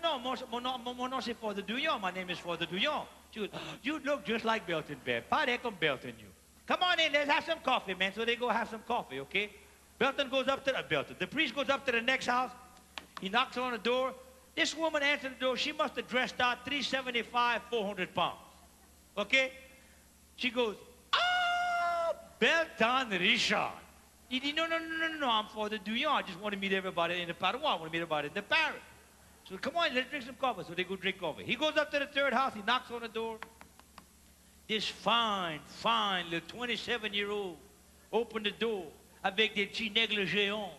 no, mon nom c'est Father Douillon. My name is Father Douillon. She goes, you look just like Belton, babe. Pareil comme Belton, you. Come on in, let's have some coffee, man. So they go have some coffee, okay? Belton goes up to the priest goes up to the next house. He knocks on the door. This woman answered the door. She must have dressed out 375, 400 pounds. Okay? She goes, "Ah, Belton Richard." He said, no, I'm for the Douillon. I just want to meet everybody in the Parois. I want to meet everybody in the Paris. So come on, let's drink some coffee. So they go drink coffee. He goes up to the third house. He knocks on the door. This fine little 27-year-old opened the door avec des petits négligés on.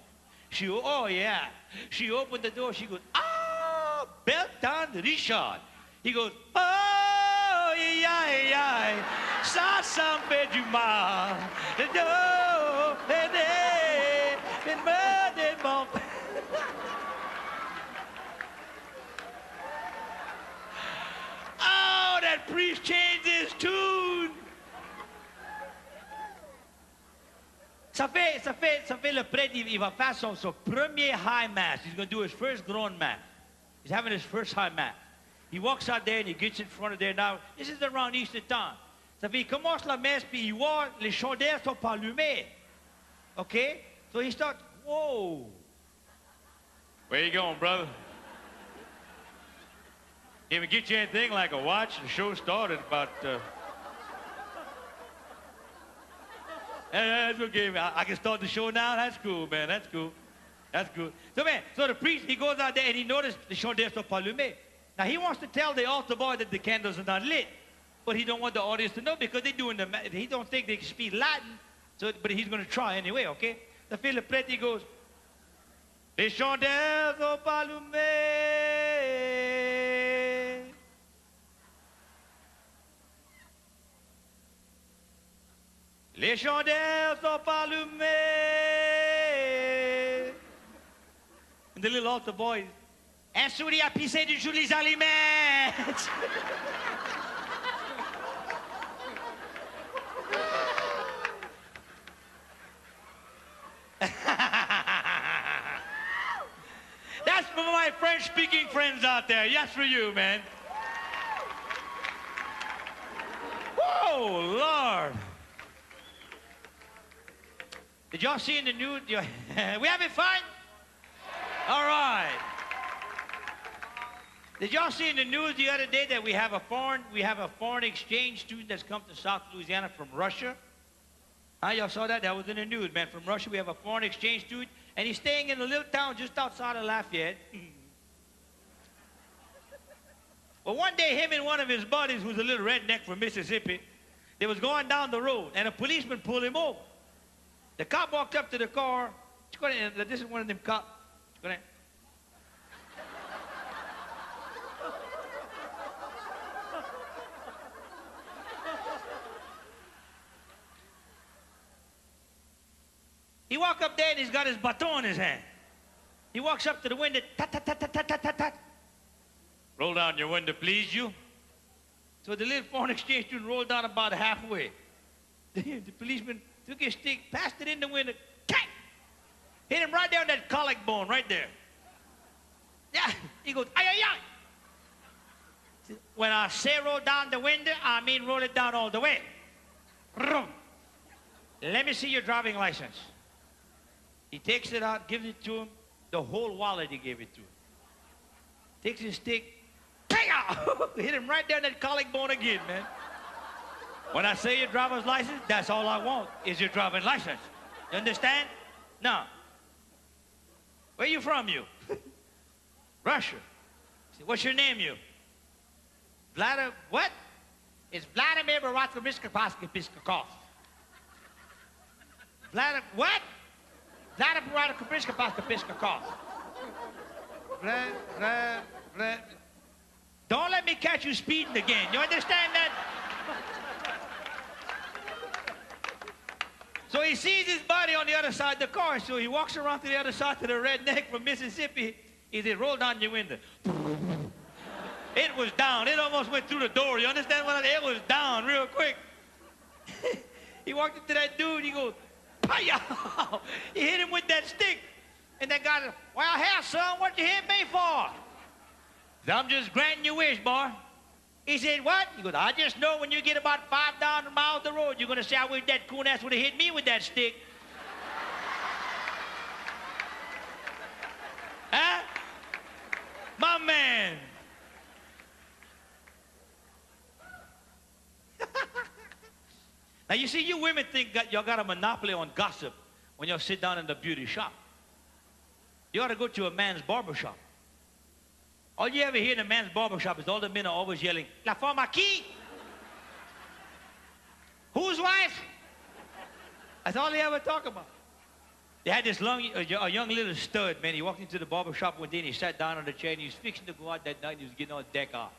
Oh, yeah. She opened the door. She goes, "Ah, Belton Richard." He goes, "Oh, yeah, ça me fait du mal. Oh, that priest changed his tune. Ça fait le prêtre, il va faire son premier high mass. He's going to do his first grand mass. He's having his first high mass. He walks out there and he gets in front of there. Now, this is around Easter time. Ça fait, il commence la messe, puis il voit les chandelles sont pas allumées. Okay? So he starts, whoa. Where you going, brother? Can we get you anything like a watch? The show started about... That's okay, man. I can start the show now? That's cool, man. That's cool. That's good. So, man, so the priest, he goes out there and he noticed the chandelles sont pas allumées. Now, he wants to tell the altar boy that the candles are not lit. But he don't want the audience to know because they're doing he don't think they can speak Latin. So, but he's going to try anyway, okay? The le prêtre, he goes, "Les chandelles sont pas allumées. Les chandelles sont pas allumées." And the little altar boy, "Un souris a pissé du jour les allumettes." That's for my French-speaking friends out there. Yes, for you, man. Whoa, Lord. Did y'all see in the news? We having fun? All right. Did y'all see in the news the other day that we have a foreign exchange student that's come to South Louisiana from Russia? Huh, y'all saw that? That was in the news, man. From Russia, we have a foreign exchange student, and he's staying in a little town just outside of Lafayette. Well, one day, him and one of his buddies, who's a little redneck from Mississippi, they was going down the road, and a policeman pulled him over. The cop walked up to the car. This is one of them cops. He walked up there and he's got his baton in his hand. He walks up to the window, tat, tat, tat, tat, tat, tat, tat, tat. "Roll down your window, please, you." So the little foreign exchange student rolled down about halfway. The policeman took his stick, passed it in the window, kang! Hit him right down that collarbone, right there. Yeah, he goes, "Ay, ay, ay." When I say roll down the window, I mean roll it down all the way. Let me see your driving license. He takes it out, gives it to him. The whole wallet he gave it to him. Takes his stick, bang out! Hit him right down that collarbone again, man. When I say your driver's license, that's all I want is your driving license. You understand? Now, where you from, you? Russia. What's your name, you? Vladimir, what? It's Vladimir Baratka-Biskakov. Vladimir, what? Vladimir Baratka-Biskakov. Don't let me catch you speeding again. You understand that? So he sees his buddy on the other side of the car, so he walks around to the other side to the redneck from Mississippi. He said, "Roll down your window." It was down. It almost went through the door. You understand what I mean? It was down real quick. He walked up to that dude. He goes, "Hi-ya!" He hit him with that stick. And that guy said, "Well, hell, son, what you hit me for?" He said, "I'm just granting your wish, boy." He said, what? He goes, I just know when you get about 5,000 miles the road, you're going to say, I wish that coon ass would have hit me with that stick. Huh? My man. Now, you see, you women think y'all got a monopoly on gossip when y'all sit down in the beauty shop. You ought to go to a man's barber shop. All you ever hear in a man's barber shop is all the men are always yelling, La femme à qui? Whose wife? That's all they ever talk about. They had this a young little stud, man. He walked into the barber shop one day and he sat down on the chair and he was fixing to go out that night and he was getting all decked out.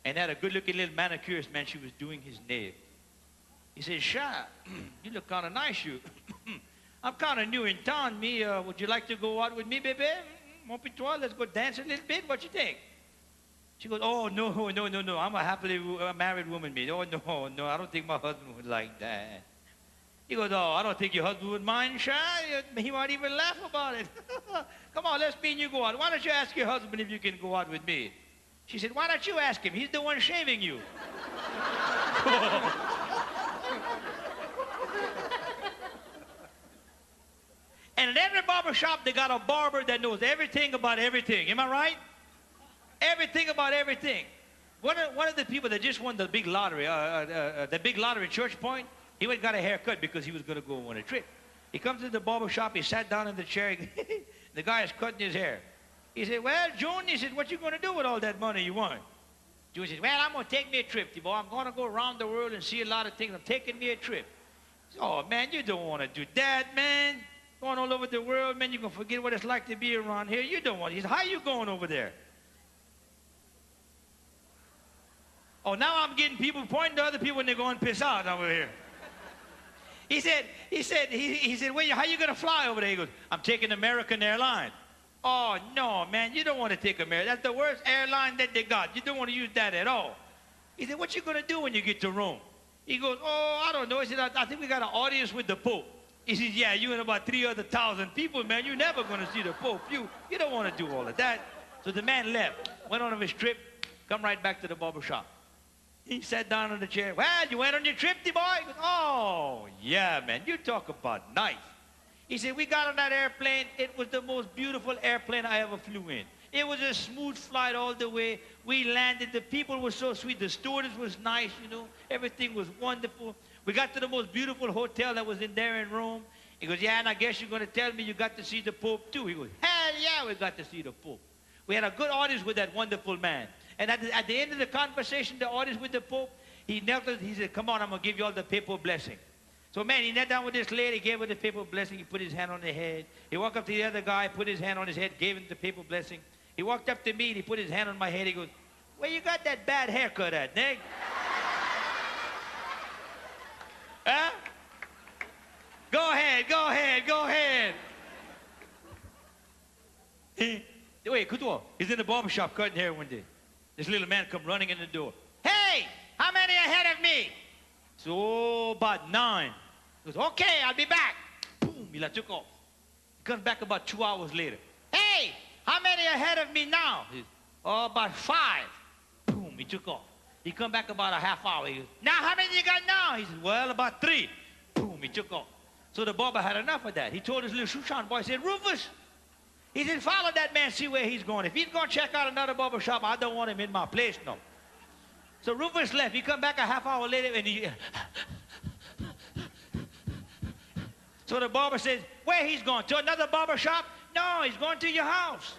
And had a good-looking little manicurist, man. She was doing his nails. He said, Sha, you look kind of nice, you. I'm kind of new in town, me. Would you like to go out with me, baby? Mon pitois, let's go dance a little bit. What you think? She goes, oh, no. I'm a happily married woman, me. Oh, no, I don't think my husband would like that. He goes, oh, I don't think your husband would mind, Sha. He might even laugh about it. Come on, let's me and you go out. Why don't you ask your husband if you can go out with me? She said, why don't you ask him? He's the one shaving you. And in every barber shop, they got a barber that knows everything about everything. Am I right? Everything about everything. One of the people that just won the big lottery, in Church Point, he went and got a haircut because he was going to go on a trip. He comes to the barber shop, he sat down in the chair, the guy is cutting his hair. He said, well, June, he said, what you going to do with all that money you won? June said, well, I'm going to take me a trip, boy. I'm going to go around the world and see a lot of things. I'm taking me a trip. Said, oh, man, you don't want to do that, man. Going all over the world, man, you're going to forget what it's like to be around here. You don't want to. He said, how you going over there? Oh, now I'm getting people pointing to other people when they're going piss out over here. He said, well, how you going to fly over there? He goes, I'm taking American Airlines. Oh, no, man, you don't want to take American. That's the worst airline that they got. You don't want to use that at all. He said, what you going to do when you get to Rome? He goes, oh, I don't know. He said, I think we got an audience with the Pope. He says, yeah, you and about 3,000 people, man. You're never going to see the Pope. You don't want to do all of that. So the man left, went on his trip, come right back to the barber shop. He sat down on the chair. Well, you went on your trip, boy? He goes, oh, yeah, man. You talk about nice. He said, we got on that airplane. It was the most beautiful airplane I ever flew in. It was a smooth flight all the way. We landed. The people were so sweet. The stewardess was nice, you know. Everything was wonderful. We got to the most beautiful hotel that was in there in Rome. He goes, yeah, and I guess you're going to tell me you got to see the Pope, too. He goes, hell yeah, we got to see the Pope. We had a good audience with that wonderful man. And at the end of the conversation, the audience with the Pope, he knelt, he said, come on, I'm going to give you all the papal blessing. So, man, he knelt down with this lady, gave her the papal blessing. He put his hand on her head. He walked up to the other guy, put his hand on his head, gave him the papal blessing. He walked up to me, and he put his hand on my head. He goes, where you got that bad haircut at, Nick? Huh? Go ahead. Wait, écoute-moi. He's in the barbershop cutting hair one day. This little man come running in the door. Hey, how many ahead of me? So, about 9. He goes, okay, I'll be back. Boom, he took off. He comes back about 2 hours later. Hey, how many ahead of me now? He goes, oh, about 5. Boom, he took off. He come back about a half hour. He goes, now how many you got now? He says, well, about 3. Boom, he took off. So the barber had enough of that. He told his little shoeshine boy, he said, Rufus, he said, follow that man, see where he's going. If he's going to check out another barber shop, I don't want him in my place, no. So Rufus left. He come back a half hour later, and he... So the barber says, where he's going? To another barber shop? No, he's going to your house.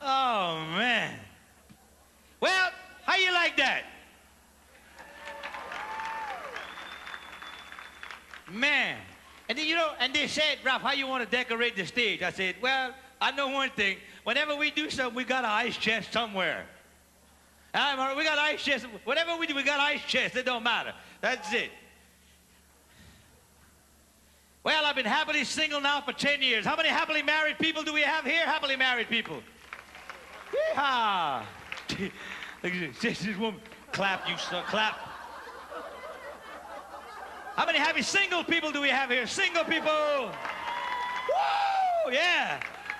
Oh, man. Well, how you like that? Man. And then, you know, and they said, Ralph, how you want to decorate the stage? I said, well, I know one thing. Whenever we do something, we got an ice chest somewhere. We got ice chest. Whatever we do, we got ice chest. It don't matter. That's it. Well, I've been happily single now for 10 years. How many happily married people do we have here? Happily married people. Yeehaw. Look at this woman. Clap, you son. Clap. How many happy single people do we have here? Single people. Woo! Yeah.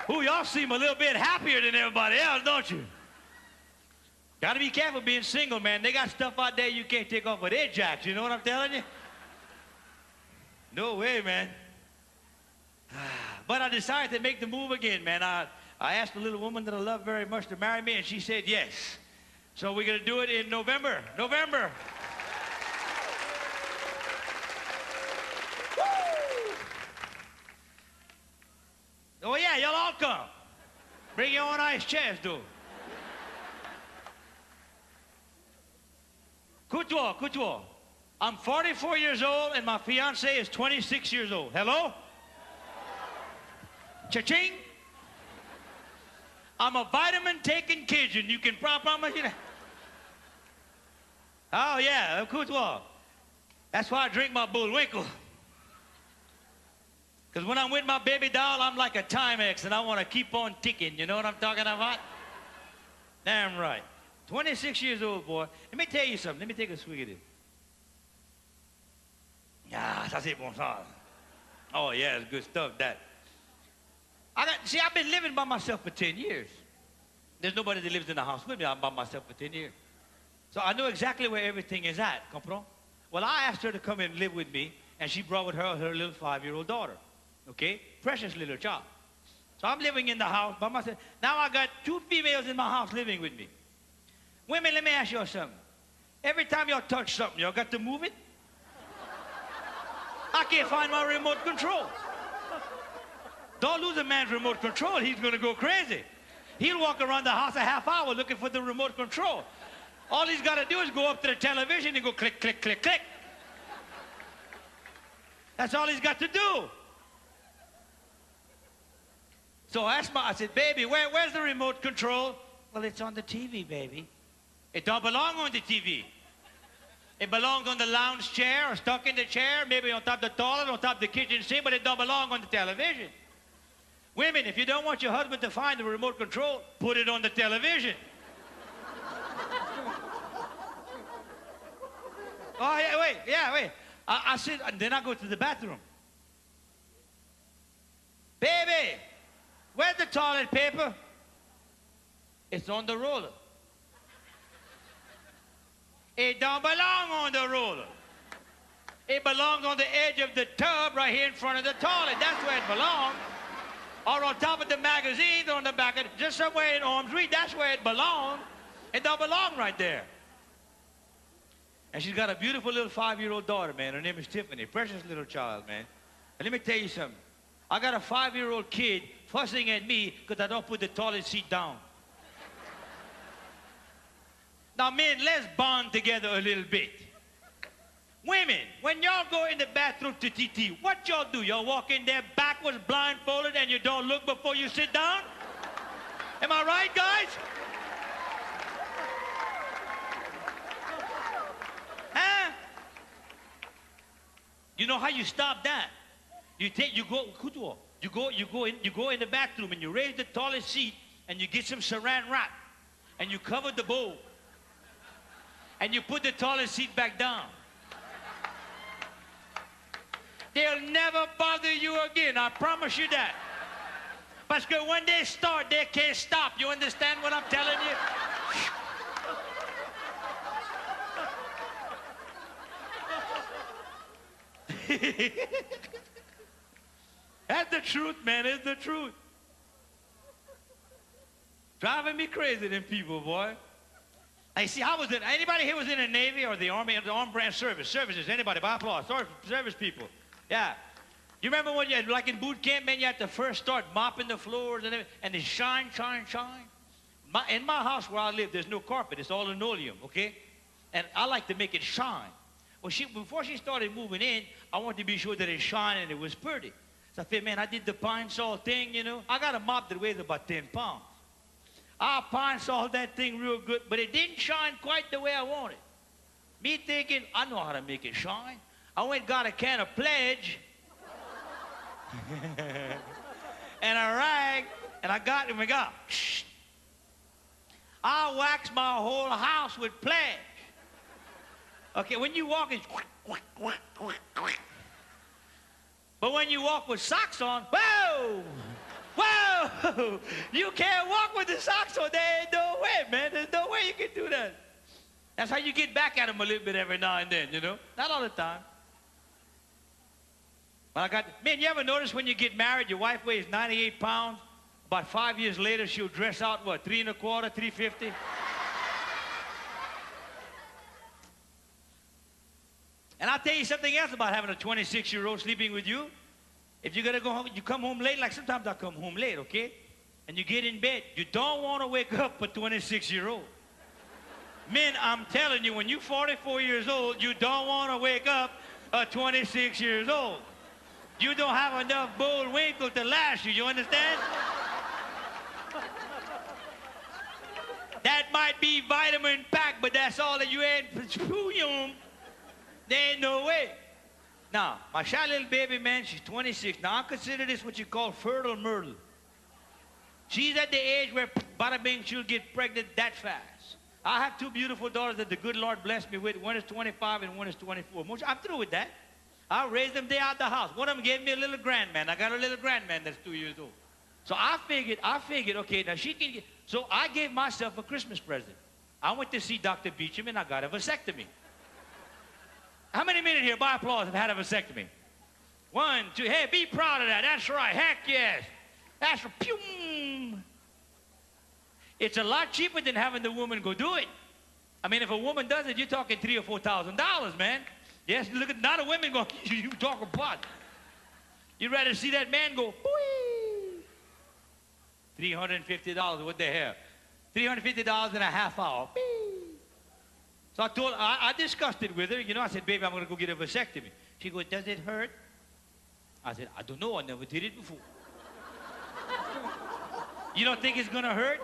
Ooh, y'all seem a little bit happier than everybody else, don't you? Gotta be careful being single, man. They got stuff out there you can't take off with their jacks. You know what I'm telling you? No way, man. But I decided to make the move again, man. I asked a little woman that I love very much to marry me, and she said yes. So we're going to do it in November. November. Woo! Oh, yeah, y'all all come. Bring your own ice chairs, dude. Couture. I'm 44 years old, and my fiance is 26 years old. Hello? Cha-ching. I'm a vitamin-taking Cajun. You can promise you that. Oh, yeah, couture. That's why I drink my Bullwinkle. Because when I'm with my baby doll, I'm like a Timex, and I want to keep on ticking. You know what I'm talking about? Damn right. 26 years old, boy. Let me tell you something. Let me take a swig of this. Ah, ça c'est bon sang. Oh, yeah, it's good stuff, that. See, I've been living by myself for 10 years. There's nobody that lives in the house with me. I'm by myself for 10 years. So I know exactly where everything is at, comprends? Well, I asked her to come and live with me, and she brought with her her little 5-year-old daughter, okay? Precious little child. So I'm living in the house by myself. Now I got 2 females in my house living with me. Women, let me ask y'all something. Every time y'all touch something, y'all got to move it? I can't find my remote control. Don't lose a man's remote control, he's gonna go crazy. He'll walk around the house a half hour looking for the remote control. All he's gotta do is go up to the television and go click, click, click, click. That's all he's got to do. So I said, baby, where's the remote control? Well, it's on the TV, baby. It don't belong on the TV. It belongs on the lounge chair or stuck in the chair, maybe on top of the toilet, on top of the kitchen sink, but it don't belong on the television. Women, if you don't want your husband to find the remote control, put it on the television. Oh, yeah, wait. I sit, and then I go to the bathroom. Baby, where's the toilet paper? It's on the roller. It don't belong on the roller. It belongs on the edge of the tub right here in front of the toilet. That's where it belongs. Or on top of the magazines, on the back of it, just somewhere in arm's reach. That's where it belongs. It don't belong right there. And she's got a beautiful little 5-year-old daughter, man. Her name is Tiffany. Precious little child, man. And let me tell you something. I got a 5-year-old kid fussing at me because I don't put the toilet seat down. Now, men, let's bond together a little bit. Women, when y'all go in the bathroom to TT, what y'all do? Y'all walk in there backwards, blindfolded, and you don't look before you sit down? Am I right, guys? Huh? You know how you stop that? You go in the bathroom and you raise the toilet seat and you get some saran wrap and you cover the bowl. And you put the toilet seat back down. They'll never bother you again, I promise you that. Because when they start, they can't stop. You understand what I'm telling you? That's the truth, man. It's the truth. Driving me crazy, them people, boy. I see, anybody here was in the Navy or the Army, or the Armed Branch Services, anybody, by applause, service people. Yeah. You remember when you had, like in boot camp, man, you had to first start mopping the floors and everything, and they shine. In my house where I live, there's no carpet, it's all linoleum, okay? And I like to make it shine. Well, before she started moving in, I wanted to be sure that it shined and it was pretty. So I said, man, I did the pine saw thing, you know. I got a mop that weighs about 10 pounds. I pine saw that thing real good, but it didn't shine quite the way I wanted. Me thinking, I know how to make it shine. I went and got a can of Pledge and a rag, and I got shh. I waxed my whole house with Pledge. Okay, when you walk, it's but when you walk with socks on, whoa! Whoa! You can't walk with the socks on. There ain't no way, man. There's no way you can do that. That's how you get back at them a little bit every now and then, you know? Not all the time. But man, you ever notice when you get married, your wife weighs 98 pounds? About 5 years later, she'll dress out, what, 3 1/4, 350? And I'll tell you something else about having a 26-year-old sleeping with you. If you're going to go home, you come home late, like sometimes I come home late, okay? And you get in bed, you don't want to wake up a 26-year-old. Men, I'm telling you, when you're 44 years old, you don't want to wake up a 26 years old. You don't have enough bold winkle to last you understand? That might be vitamin packed, but that's all that you ain't. There ain't no way. Now, my shy little baby, man, she's 26. Now, I consider this what you call fertile myrtle. She's at the age where, bada bing, she'll get pregnant that fast. I have 2 beautiful daughters that the good Lord blessed me with. One is 25 and one is 24. I'm through with that. I'll raise them day out the house. One of them gave me a little grandman. I got a little grandman that's 2 years old. So I figured, okay, now she can get, so I gave myself a Christmas present. I went to see Dr. Beecham and I got a vasectomy. How many men in here, by applause, have had a vasectomy? 1, 2, hey, be proud of that. That's right, heck yes. That's a pew. It's a lot cheaper than having the woman go do it. I mean, if a woman does it, you're talking $3,000 or $4,000, man. Yes, look at, not a woman going, you talk about. You'd rather see that man go, whee! $350, what the hell? $350 in a half hour. Whee! So I told her, I discussed it with her. You know, I said, baby, I'm going to go get a vasectomy. She goes, does it hurt? I said, I don't know. I never did it before. You don't think it's going to hurt?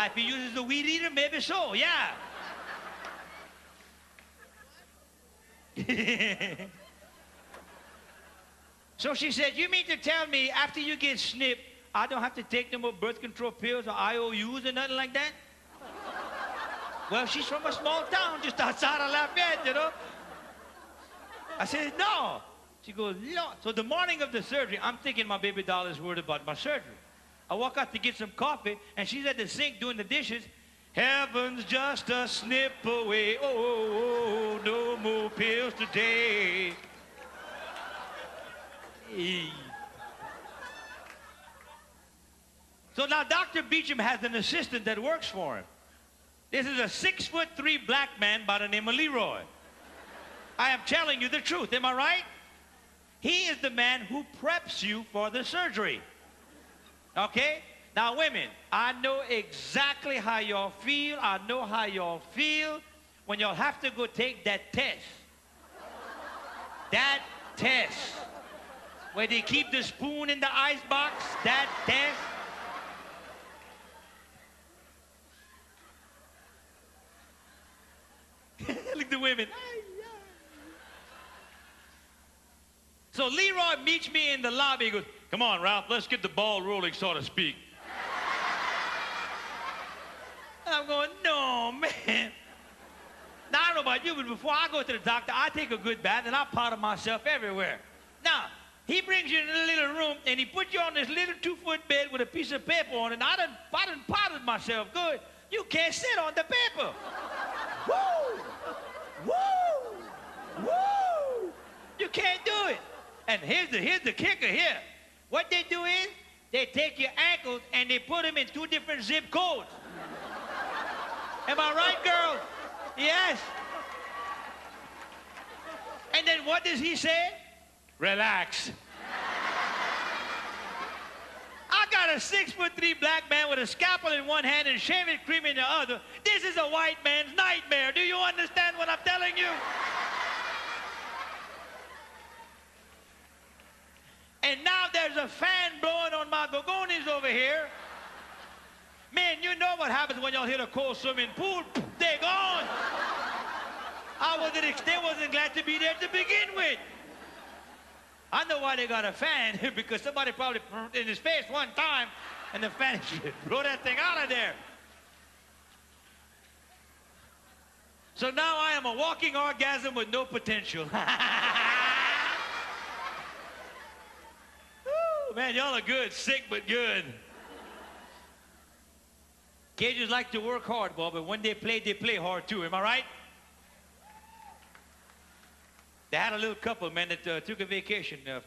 If he uses the weed eater, maybe so, yeah. So she said, you mean to tell me after you get snipped, I don't have to take no more birth control pills or IOUs or nothing like that? Well, she's from a small town just outside of Lafayette, you know. I said, no. She goes, no. So the morning of the surgery, I'm thinking my baby doll is worried about my surgery. I walk out to get some coffee, and she's at the sink doing the dishes. Heaven's just a snip away. Oh, no more pills today. So now Dr. Beecham has an assistant that works for him. This is a 6'3" black man by the name of Leroy. I am telling you the truth, am I right? He is the man who preps you for the surgery. Okay? Now, women, I know exactly how y'all feel. I know how y'all feel when y'all have to go take that test. That test. Where they keep the spoon in the ice box. That test. Look at the women. So Leroy meets me in the lobby. He goes, come on, Ralph, let's get the ball rolling, so to speak. I'm going, no, man. Now, I don't know about you, but before I go to the doctor, I take a good bath, and I powder myself everywhere. Now, he brings you in a little room, and he puts you on this little 2-foot bed with a piece of paper on it, and I done powdered myself good. You can't sit on the paper. Woo! Woo! Woo! You can't do it. And here's the kicker here. What they do is, they take your ankles and they put them in 2 different zip codes. Am I right, girls? Yes. And then what does he say? Relax. I got a 6'3" black man with a scalpel in one hand and shaving cream in the other. This is a white man's nightmare. Do you understand what I'm telling you? And now there's a fan blowing on my begonias over here. Man, you know what happens when y'all hit a cold swimming pool. They're gone. They wasn't glad to be there to begin with. I know why they got a fan, because somebody probably in his face one time, and the fan should blow that thing out of there. So now I am a walking orgasm with no potential. Woo, man, y'all are good. Sick, but good. Cajuns like to work hard, boy, but when they play hard too. Am I right? They had a little couple, man, that took a vacation. A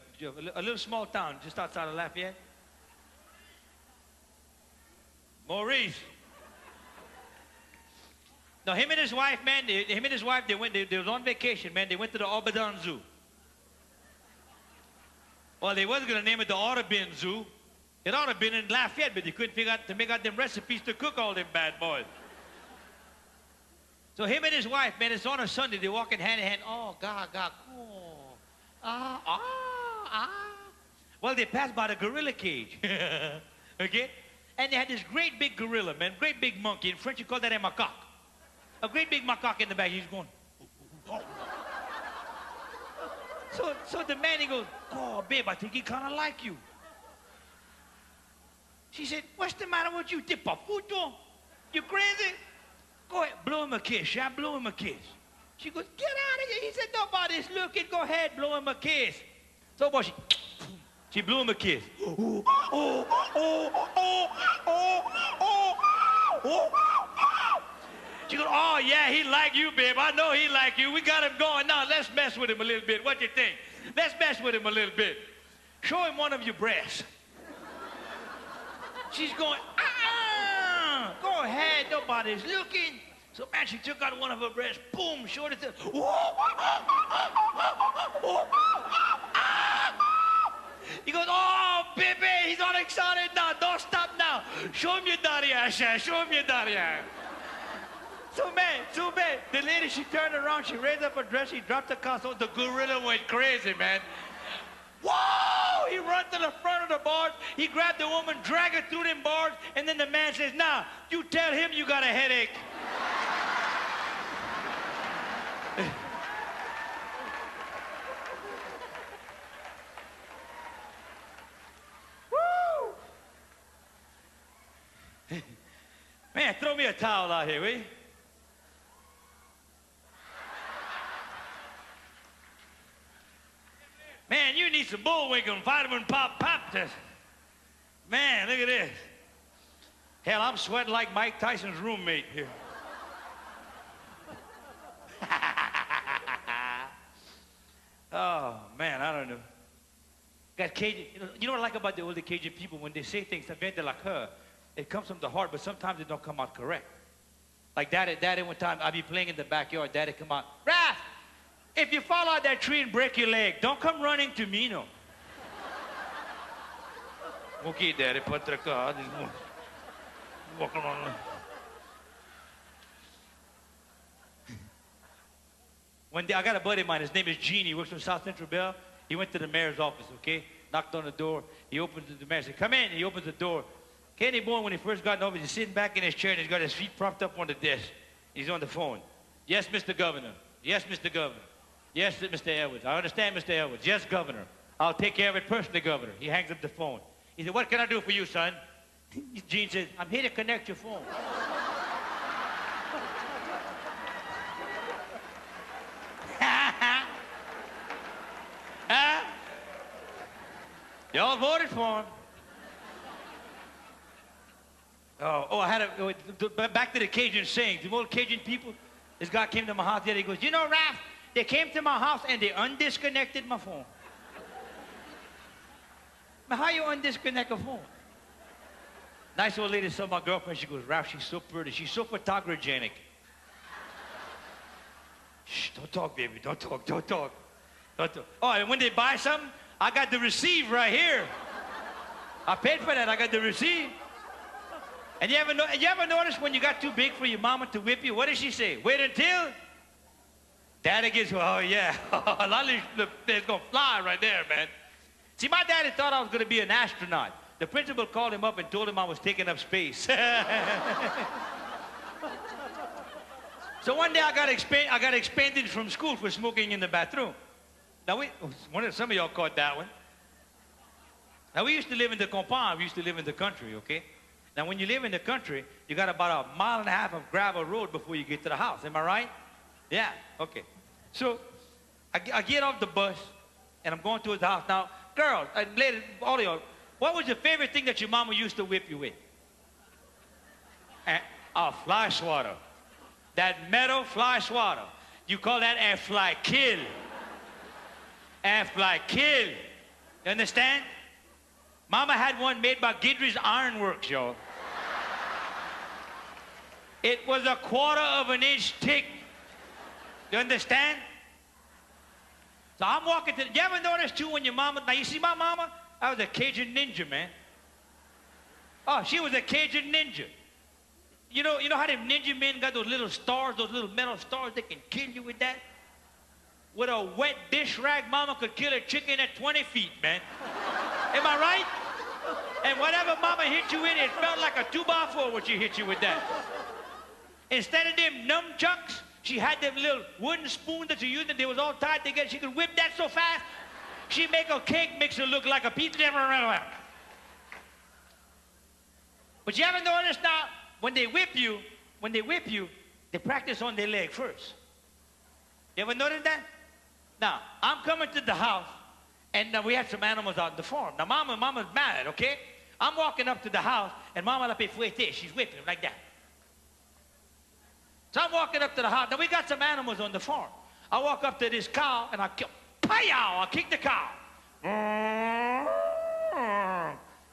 little small town just outside of Lafayette. Maurice. Now, him and his wife, man, they was on vacation, man. They went to the Audubon Zoo. Well, they wasn't going to name it the Audubon Zoo. It ought to have been in Lafayette, but they couldn't figure out to make out them recipes to cook all them bad boys. So him and his wife, man, it's on a Sunday. They're walking hand in hand. Oh, God, oh, Well, they passed by the gorilla cage, okay? And they had this great big gorilla, man, great big monkey. In French, you call that a macaque. A great big macaque in the back. He's going. So the man, he goes, oh, babe, I think he kind of like you. She said, what's the matter with you? You crazy? Go ahead, blow him a kiss. Yeah, blow him a kiss. She goes, get out of here. He said, nobody's looking. Go ahead, blow him a kiss. So, boy, she blew him a kiss. She goes, oh, yeah, he like you, babe. I know he like you. We got him going. Now, let's mess with him a little bit. What you think? Let's mess with him a little bit. Show him one of your breasts. She's going, go ahead, nobody's looking. So, man, she took out one of her breasts, boom, showed it to He goes, oh, baby, he's all excited now. Don't stop now. Show him your daddy ass. Show him your daddy ass. So, man, the lady, she turned around, she raised up her dress, she dropped the console. The gorilla went crazy, man. Whoa! He ran to the front of the bars. He grabbed the woman, dragged her through them bars, and then the man says, now, you tell him you got a headache. Woo! Man, throw me a towel out here, will you? Man, you need some Bullwinkle and vitamin pop test. Man, look at this. Hell, I'm sweating like Mike Tyson's roommate here. Oh, man, I don't know. Got Cajun. You know what I like about the older Cajun people? When they say things, like her, it comes from the heart, but sometimes it don't come out correct. Like Daddy one time, I'd be playing in the backyard. Daddy come out, Ralph! If you fall out that tree and break your leg, don't come running to me, no. Okay, Daddy, put the car. Walking on. One day, I got a buddy of mine. His name is Gene. He works for South Central Bell. He went to the mayor's office, okay? Knocked on the door. He opened the mayor said, come in. He opens the door. Kenny Bourne, when he first got in office, he's sitting back in his chair and he's got his feet propped up on the desk. He's on the phone. Yes, Mr. Governor. Yes, Mr. Governor. Yes, Mr. Edwards. I understand, Mr. Edwards. Yes, Governor. I'll take care of it personally, Governor. He hangs up the phone. He said, what can I do for you, son? Gene says, I'm here to connect your phone. Huh? Y'all voted for him. Back to the Cajun saying, the old Cajun people, this guy came to my house the other day, he goes, you know, Ralph, they came to my house and they undisconnected my phone. Now, how you undisconnect a phone? Nice old lady saw my girlfriend, she goes, Ralph, she's so pretty, she's so photogenic. Shh, don't talk, baby, don't talk. Oh, and when they buy something, I got the receipt right here. I paid for that, I got the receipt. And you ever notice when you got too big for your mama to whip you, what does she say? Wait until Daddy gets, oh yeah, a lot of things gonna fly right there, man. See, my daddy thought I was gonna be an astronaut. The principal called him up and told him I was taking up space. So one day I got expanded from school for smoking in the bathroom. Now some of y'all caught that one. Now we used to live in the compound. We used to live in the country, okay? Now when you live in the country, you got about 1.5 miles of gravel road before you get to the house. Am I right? Yeah, okay. So I get off the bus, and I'm going towards the house. Now, girls, and ladies, all of y'all, what was your favorite thing that your mama used to whip you with? A fly swatter. That metal fly swatter. You call that a fly kill. A fly kill. You understand? Mama had one made by Gidry's Ironworks, y'all. It was 1/4 of an inch thick. You understand? So I'm walking to, you ever notice too when your mama, now you see my mama? I was a Cajun ninja, man. Oh, she was a Cajun ninja. You know how them ninja men got those little stars, those little metal stars, they can kill you with that? With a wet dish rag, mama could kill a chicken at 20 feet, man. Am I right? And whatever mama hit you with, it felt like a 2x4 when she hit you with that. Instead of them nunchucks, she had them little wooden spoons that you used, and they was all tied together. She could whip that so fast, she'd make a cake mixer look like a pizza. But you ever notice now, when they whip you, they practice on their leg first. You ever notice that? Now, I'm coming to the house, and we had some animals out in the farm. Now, mama's mad, okay? I'm walking up to the house, and mama la pefuete, she's whipping him like that. So I'm walking up to the house. Now, we got some animals on the farm. I walk up to this cow, and I kick the cow.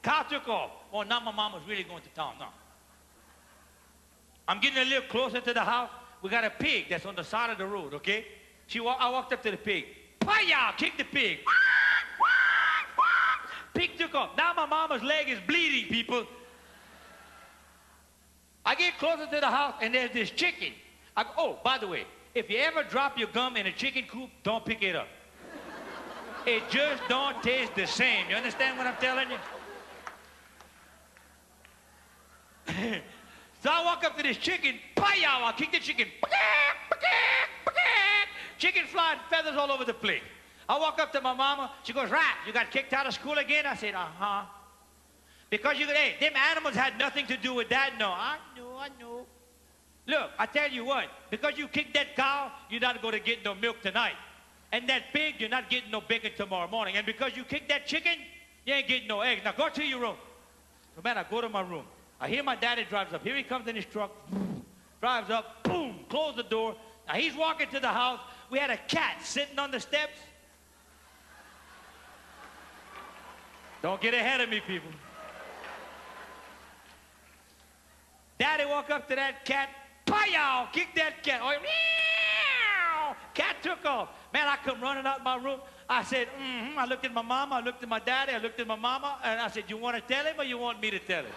Cow took off. Oh, now my mama's really going to town now. I'm getting a little closer to the house. We got a pig that's on the side of the road, okay? I walked up to the pig. Kick the pig. Pig took off. Now my mama's leg is bleeding, people. I get closer to the house, and there's this chicken. Oh, by the way, if you ever drop your gum in a chicken coop, don't pick it up. It just don't taste the same. You understand what I'm telling you? So I walk up to this chicken, I kick the chicken. Chicken flying feathers all over the place. I walk up to my mama, she goes, "Ralph, you got kicked out of school again?" I said, "Uh-huh." Because them animals had nothing to do with that. No, I know. Look, I tell you what, because you kicked that cow, you're not going to get no milk tonight. And that pig, you're not getting no bacon tomorrow morning. And because you kicked that chicken, you ain't getting no eggs. Now go to your room. So man, I go to my room. I hear my daddy drives up. Here he comes in his truck. Drives up, boom, close the door. Now he's walking to the house. We had a cat sitting on the steps. Don't get ahead of me, people. Daddy walked up to that cat. Pow! Kicked that cat. Oh, meow! Cat took off. Man, I come running out my room. I said, I looked at my mama. I looked at my daddy. I looked at my mama. And I said, "You want to tell him or you want me to tell him?"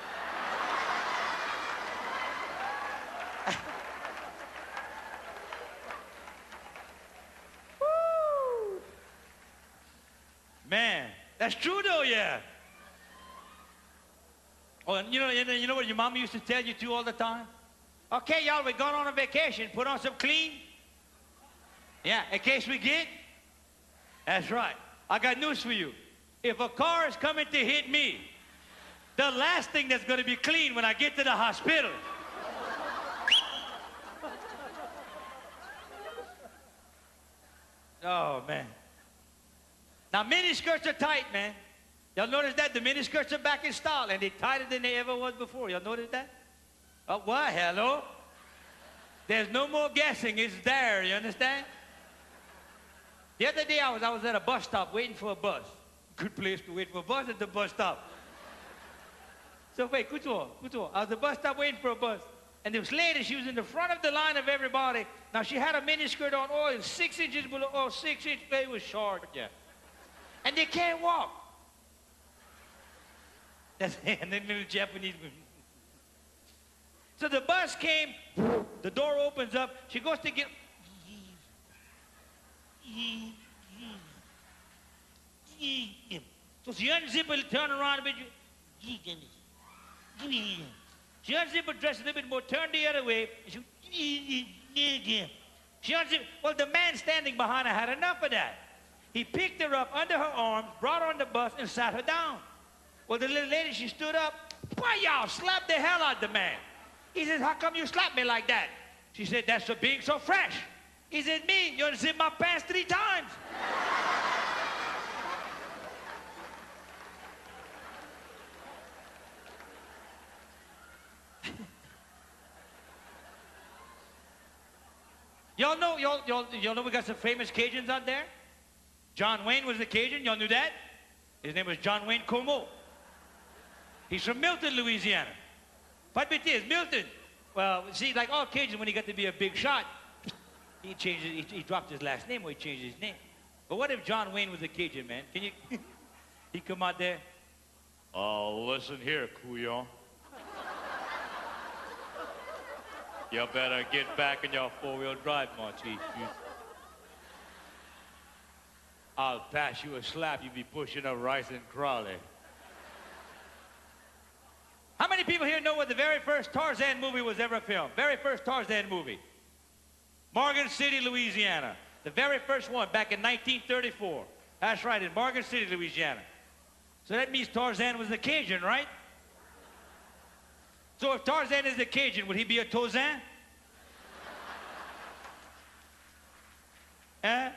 Man, that's true though, yeah. Oh, and you know what your mama used to tell you too all the time? "Okay, y'all, we're going on a vacation. Put on some clean." Yeah, in case we get. That's right. I got news for you. If a car is coming to hit me, the last thing that's going to be clean when I get to the hospital. Oh, man. Now, mini skirts are tight, man. Y'all notice that? The mini skirts are back in style, and they're tighter than they ever was before. Y'all notice that? Oh, what? Hello? There's no more guessing. It's there. You understand? The other day, I was at a bus stop waiting for a bus. Good place to wait for a bus at the bus stop. So, wait, kutuo. I was at the bus stop waiting for a bus. And this lady, she was in the front of the line of everybody. Now, she had a mini skirt on, 6 inches below, 6 inches. It was short, yeah. And they can't walk. That's, and then little Japanese women. So the bus came, the door opens up, she goes to get, so she unzipped it, turn around a bit, she unzipped her dress a little bit more, turned the other way, she unzipped, well, the man standing behind her had enough of that. He picked her up under her arms, brought her on the bus, and sat her down. Well, the little lady, she stood up, y'all slapped the hell out of the man. He says, "How come you slapped me like that?" She said, "That's for being so fresh." He said, me, you unzipped my pants 3 times. Y'all know we got some famous Cajuns out there? John Wayne was a Cajun, y'all knew that? His name was John Wayne Como. He's from Milton, Louisiana. What it is, Milton? Well, see, like all Cajuns, when he got to be a big shot, he changed it, he dropped his last name or he changed his name. But what if John Wayne was a Cajun, man? Can you, he come out there? Oh, listen here, couillon. You better get back in your 4-wheel drive, my chief. I'll pass you a slap, you be pushing up Rice and Crawley. How many people here know what the very first Tarzan movie was ever filmed? Very first Tarzan movie. Morgan City, Louisiana. The very first one, back in 1934. That's right, in Morgan City, Louisiana. So that means Tarzan was a Cajun, right? So if Tarzan is a Cajun, would he be a Tarzan? Huh?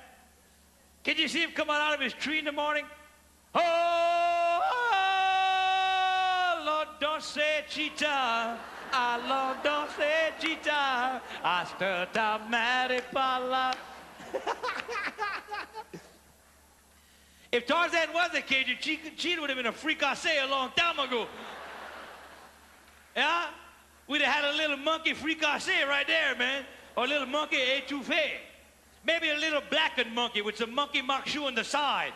Can you see him coming out of his tree in the morning? Oh, Lord, don't say cheetah. Ah, Lord, don't say cheetah. I stir down maripala. If Tarzan was a Cajun, cheetah would have been a fricassee a long time ago. Yeah? We'd have had a little monkey fricassee right there, man. Or a little monkey étouffée. Maybe a little blackened monkey with some monkey marchou on the side.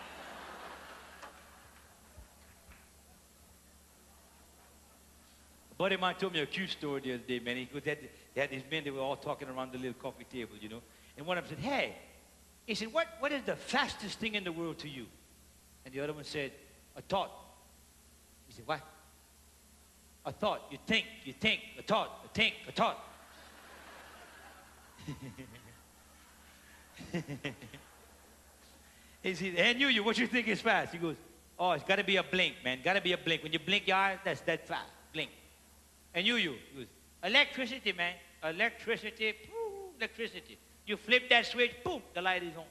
A buddy of mine told me a cute story the other day, man. They had these men, they were all talking around the little coffee table, you know. And one of them said, hey, he said, what is the fastest thing in the world to you? And the other one said, a thought. He said, what? A thought. You think, a thought, a think, a thought. He said, and you, what you think is fast? He goes, oh, it's got to be a blink, man. Got to be a blink. When you blink your eyes, that's fast. Blink. And you. He goes, electricity, man. Electricity, poof, electricity. You flip that switch, boom, the light is on.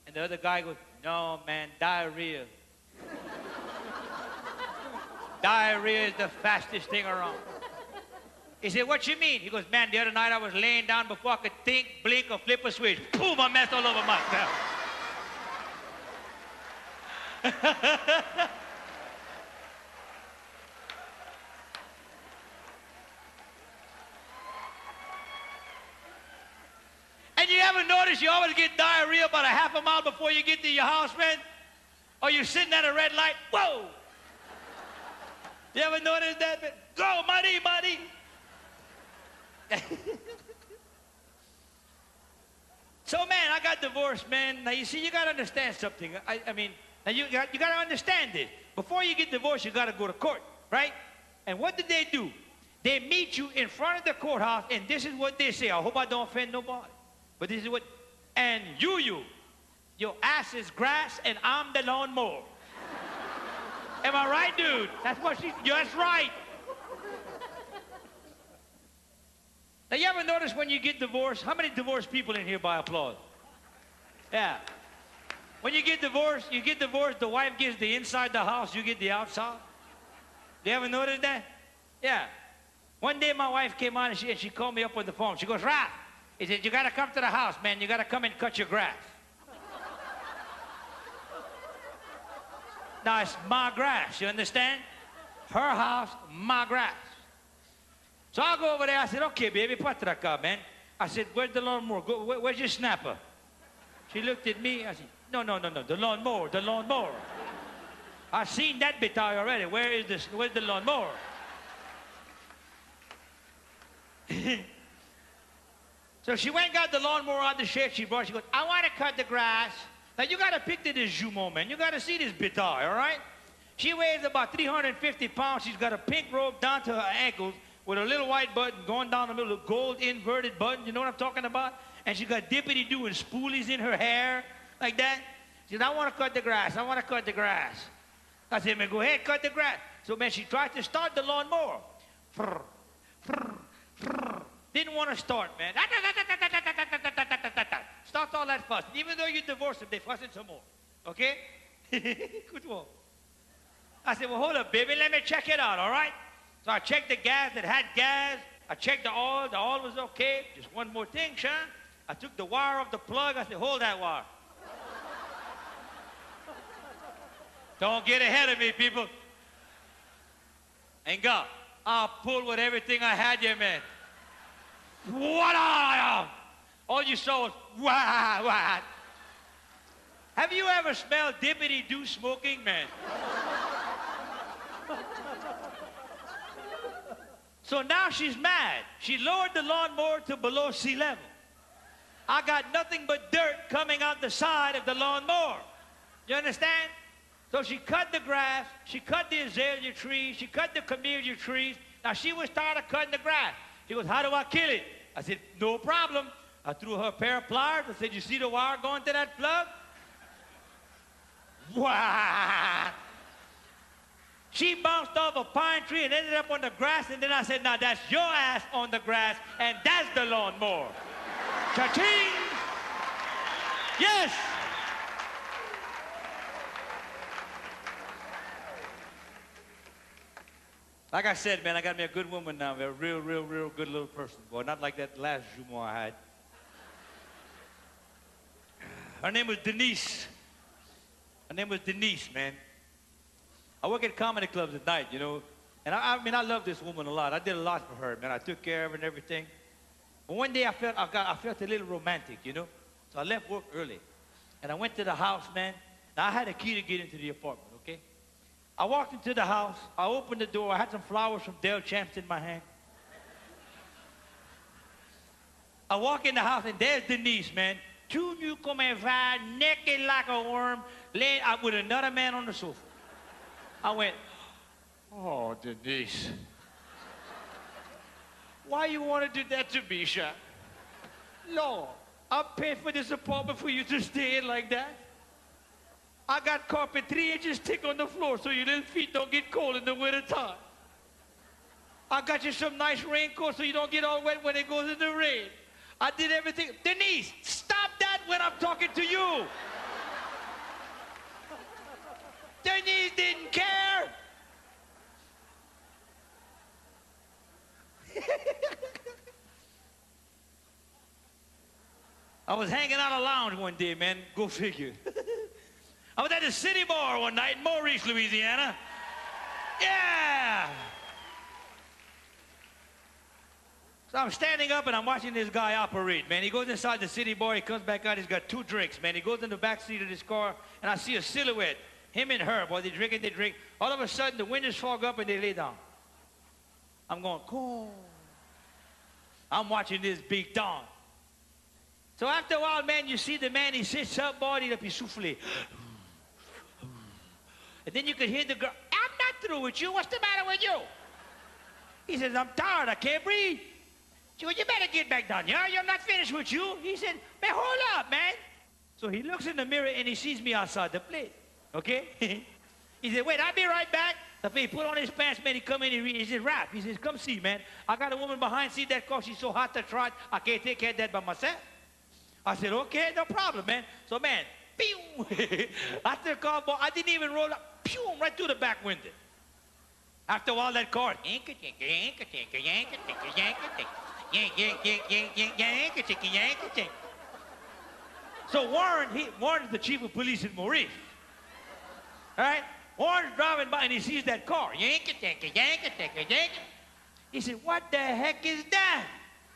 And the other guy goes, no, man, diarrhea. Diarrhea is the fastest thing around. He said, what you mean? He goes, man, the other night I was laying down before I could think, blink, or flip a switch. Boom, I messed all over myself. And you ever notice you always get diarrhea about a half a mile before you get to your house, man? Or you're sitting at a red light, whoa! You ever notice that, man? Go, muddy, muddy! So, man, I got divorced, man. Now, you see, you got to understand something. I mean, now you got to understand this. Before you get divorced, you got to go to court, right? And what did they do? They meet you in front of the courthouse, and this is what they say. I hope I don't offend nobody. But this is what, and your ass is grass, and I'm the lawnmower. Am I right, dude? That's what that's right. Now, you ever notice when you get divorced, how many divorced people in here by applause? Yeah. When you get divorced, the wife gives the inside the house, you get the outside. You ever notice that? Yeah. One day my wife came on and she called me up on the phone. She goes, Ralph, he said, you got to come to the house, man. You got to come and cut your grass. Now, it's my grass, you understand? Her house, my grass. So I go over there, I said, okay, baby, patraka, man. I said, where's the lawnmower? Where's your snapper? She looked at me, I said, no, the lawnmower. I've seen that bitaille already. Where's the lawnmower? So she went and got the lawnmower out the shed she brought. She goes, I want to cut the grass. Now, you got to picture this jumeau, man. You got to see this bitaille, all right? She weighs about 350 pounds. She's got a pink robe down to her ankles with a little white button going down the middle, a gold inverted button. You know what I'm talking about? And she got dippity-doo and spoolies in her hair like that. She said, I want to cut the grass. I want to cut the grass. I said, man, go ahead, cut the grass. So, man, she tried to start the lawnmower. Didn't want to start, man. Stop all that fuss. Even though you divorced them, they fussing some more. Okay? Good one. I said, well, hold up, baby. Let me check it out, all right? So I checked the gas. It had gas. I checked the oil. The oil was okay. Just one more thing, Sean. I took the wire off the plug. I said, hold that wire. Don't get ahead of me, people. And God, I'll pull with everything I had, yeah, man. What? All you saw was, wah, wah. Have you ever smelled dippity-doo smoking, man? So now she's mad. She lowered the lawnmower to below sea level. I got nothing but dirt coming out the side of the lawnmower. You understand? So she cut the grass, she cut the azalea trees, she cut the camellia trees. Now she was tired of cutting the grass. She goes, how do I kill it? I said, no problem. I threw her a pair of pliers. I said, you see the wire going to that plug? Wow! She bounced off a pine tree and ended up on the grass, and then I said, now that's your ass on the grass, and that's the lawnmower. Cha-ching! Yes! Like I said, man, I got me a good woman now. A real good little person. Boy, not like that last jumeau I had. Her name was Denise. Her name was Denise, man. I work at comedy clubs at night, you know. And I mean, I love this woman a lot. I did a lot for her, man. I took care of her and everything. But one day I felt a little romantic, you know. So I left work early. And I went to the house, man. Now I had a key to get into the apartment, okay? I walked into the house. I opened the door. I had some flowers from Dale Champs in my hand. I walk in the house, and there's Denise, man. Tu nu comme un ver, naked like a worm, laying out with another man on the sofa. I went, oh, Denise. Why you want to do that to me, Sean? Lord, I paid for this apartment for you to stay in like that. I got carpet 3 inches thick on the floor so your little feet don't get cold in the winter time. I got you some nice raincoat so you don't get all wet when it goes in the rain. I did everything. Denise, stop that when I'm talking to you. Denise didn't care. I was hanging out a lounge one day, man. Go figure. I was at the City Bar one night in Maurice, Louisiana. Yeah! So I'm standing up and I'm watching this guy operate, man. He goes inside the City Bar, he comes back out, he's got 2 drinks, man. He goes in the back seat of this car, and I see a silhouette. Him and her, boy, they drink. All of a sudden, the windows fog up and they lay down. I'm going, cool. I'm watching this big dawn. So after a while, man, you see the man, he sits up, boy, he'll be soufflé. And then you could hear the girl, I'm not through with you. What's the matter with you? He says, I'm tired. I can't breathe. She goes, you better get back down here. I'm not finished with you. He said, man, hold up, man. So he looks in the mirror and he sees me outside the place. Okay? He said, wait, I'll be right back. So he put on his pants, man. He come in and he said, Ralph, he says, come see, man. I got a woman behind seat that car. She's so hot to trot. I can't take care of that by myself. I said, okay, no problem, man. So, man, pew! After the car, boy, I didn't even roll up. Pew! Right through the back window. After a while, that car, So Warren's the chief of police in Maurice. All right? Warren's driving by and he sees that car. He said, what the heck is that?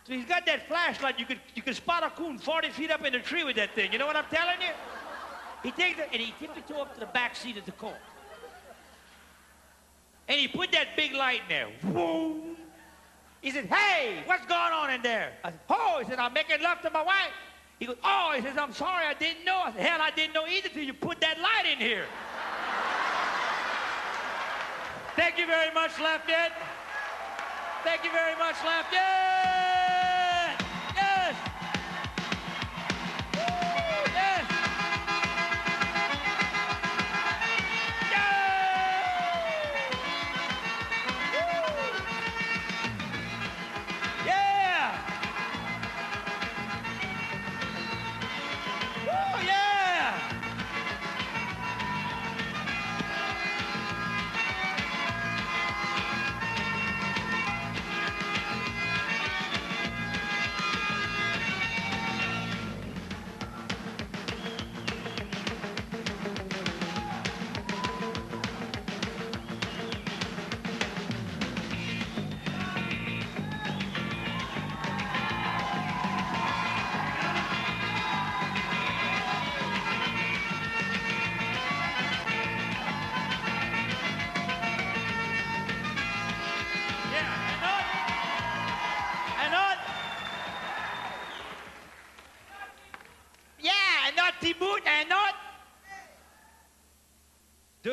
So he's got that flashlight. You could spot a coon 40 feet up in the tree with that thing. You know what I'm telling you? He takes it and he tipped it up to the back seat of the car. And he put that big light in there. Whoa! He said, hey, what's going on in there? I said, oh, he said, I'm making love to my wife. He goes, oh, he says, I'm sorry, I didn't know. I said, hell, I didn't know either till you put that light in here. Thank you very much, Lafayette. Thank you very much, Lafayette. Yes. Woo, yes. Yeah.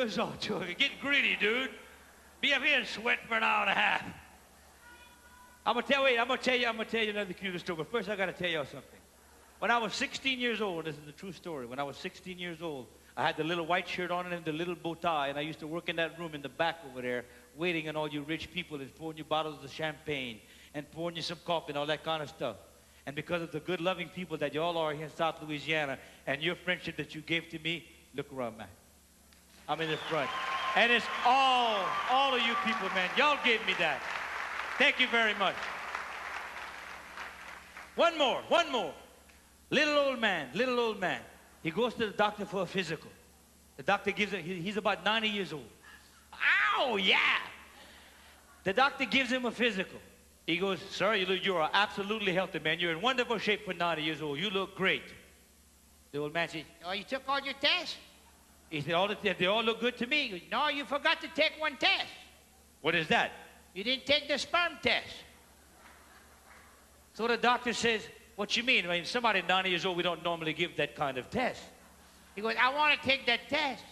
Just all joking. Get gritty, dude. Be up here and sweat for an hour and a half. I'm gonna tell you another cute story. But first, I gotta tell y'all something. When I was 16 years old, this is the true story. When I was 16 years old, I had the little white shirt on and the little bow tie, and I used to work in that room in the back over there, waiting on all you rich people and pouring you bottles of champagne and pouring you some coffee and all that kind of stuff. And because of the good, loving people that y'all are here in South Louisiana and your friendship that you gave to me, look around, man. I'm in the front. And it's all of you people, man. Y'all gave me that. Thank you very much. One more. Little old man. He goes to the doctor for a physical. The doctor gives him, he's about 90 years old. Ow, yeah. The doctor gives him a physical. He goes, sir, you are absolutely healthy, man. You're in wonderful shape for 90 years old. You look great. The old man says, oh, you took all your tests? He said, they all look good to me. He goes, no, you forgot to take one test. What is that? You didn't take the sperm test. So the doctor says, what you mean? I mean, somebody 90 years old, we don't normally give that kind of test. He goes, I want to take that test.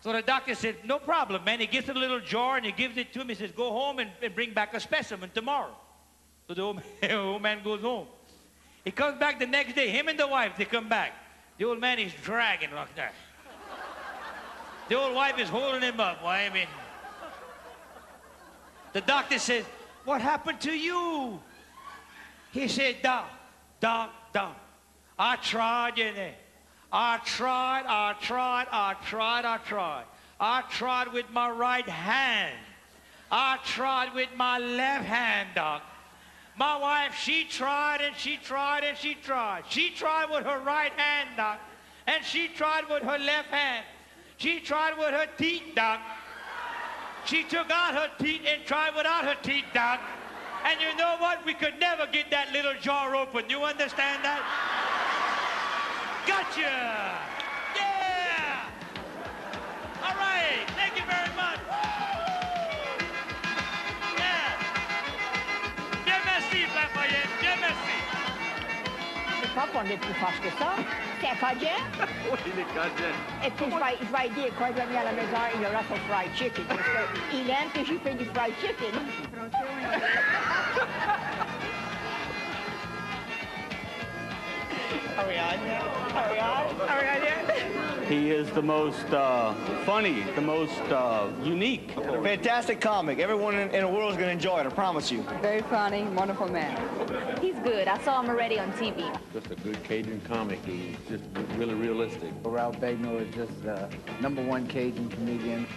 So the doctor said, no problem, man. He gets a little jar and he gives it to him. He says, go home and bring back a specimen tomorrow. So the old man goes home. He comes back the next day. Him and the wife, they come back. The old man is dragging like that. The old wife is holding him up. Why, I mean, the doctor says, what happened to you? He said, Doc, I tried, you know. I tried with my right hand. I tried with my left hand, Doc. My wife, she tried and she tried and she tried. She tried with her right hand, Doc. And she tried with her left hand. She tried with her teeth, Doc. She took out her teeth and tried without her teeth, Doc. And you know what? We could never get that little jar open. You understand that? Gotcha! Yeah! All right. Thank you very much. Yeah. Bien merci, Lafayette. Bien merci. Je crois qu'on est plus fâche que ça. C'est un Cajun. Oui, les Cajun. Et puis, je vais dire, quand il va venir à la maison, il aura son fried chicken. Parce qu'il aime que j'y fais du fried chicken. Are we on yet? Are we on yet? He is the most funny, the most unique. Fantastic comic. Everyone in the world is going to enjoy it, I promise you. Very funny, wonderful man. He's good. I saw him already on TV. Just a good Cajun comic. He's just really realistic. Ralph Begnaud is just the #1 Cajun comedian.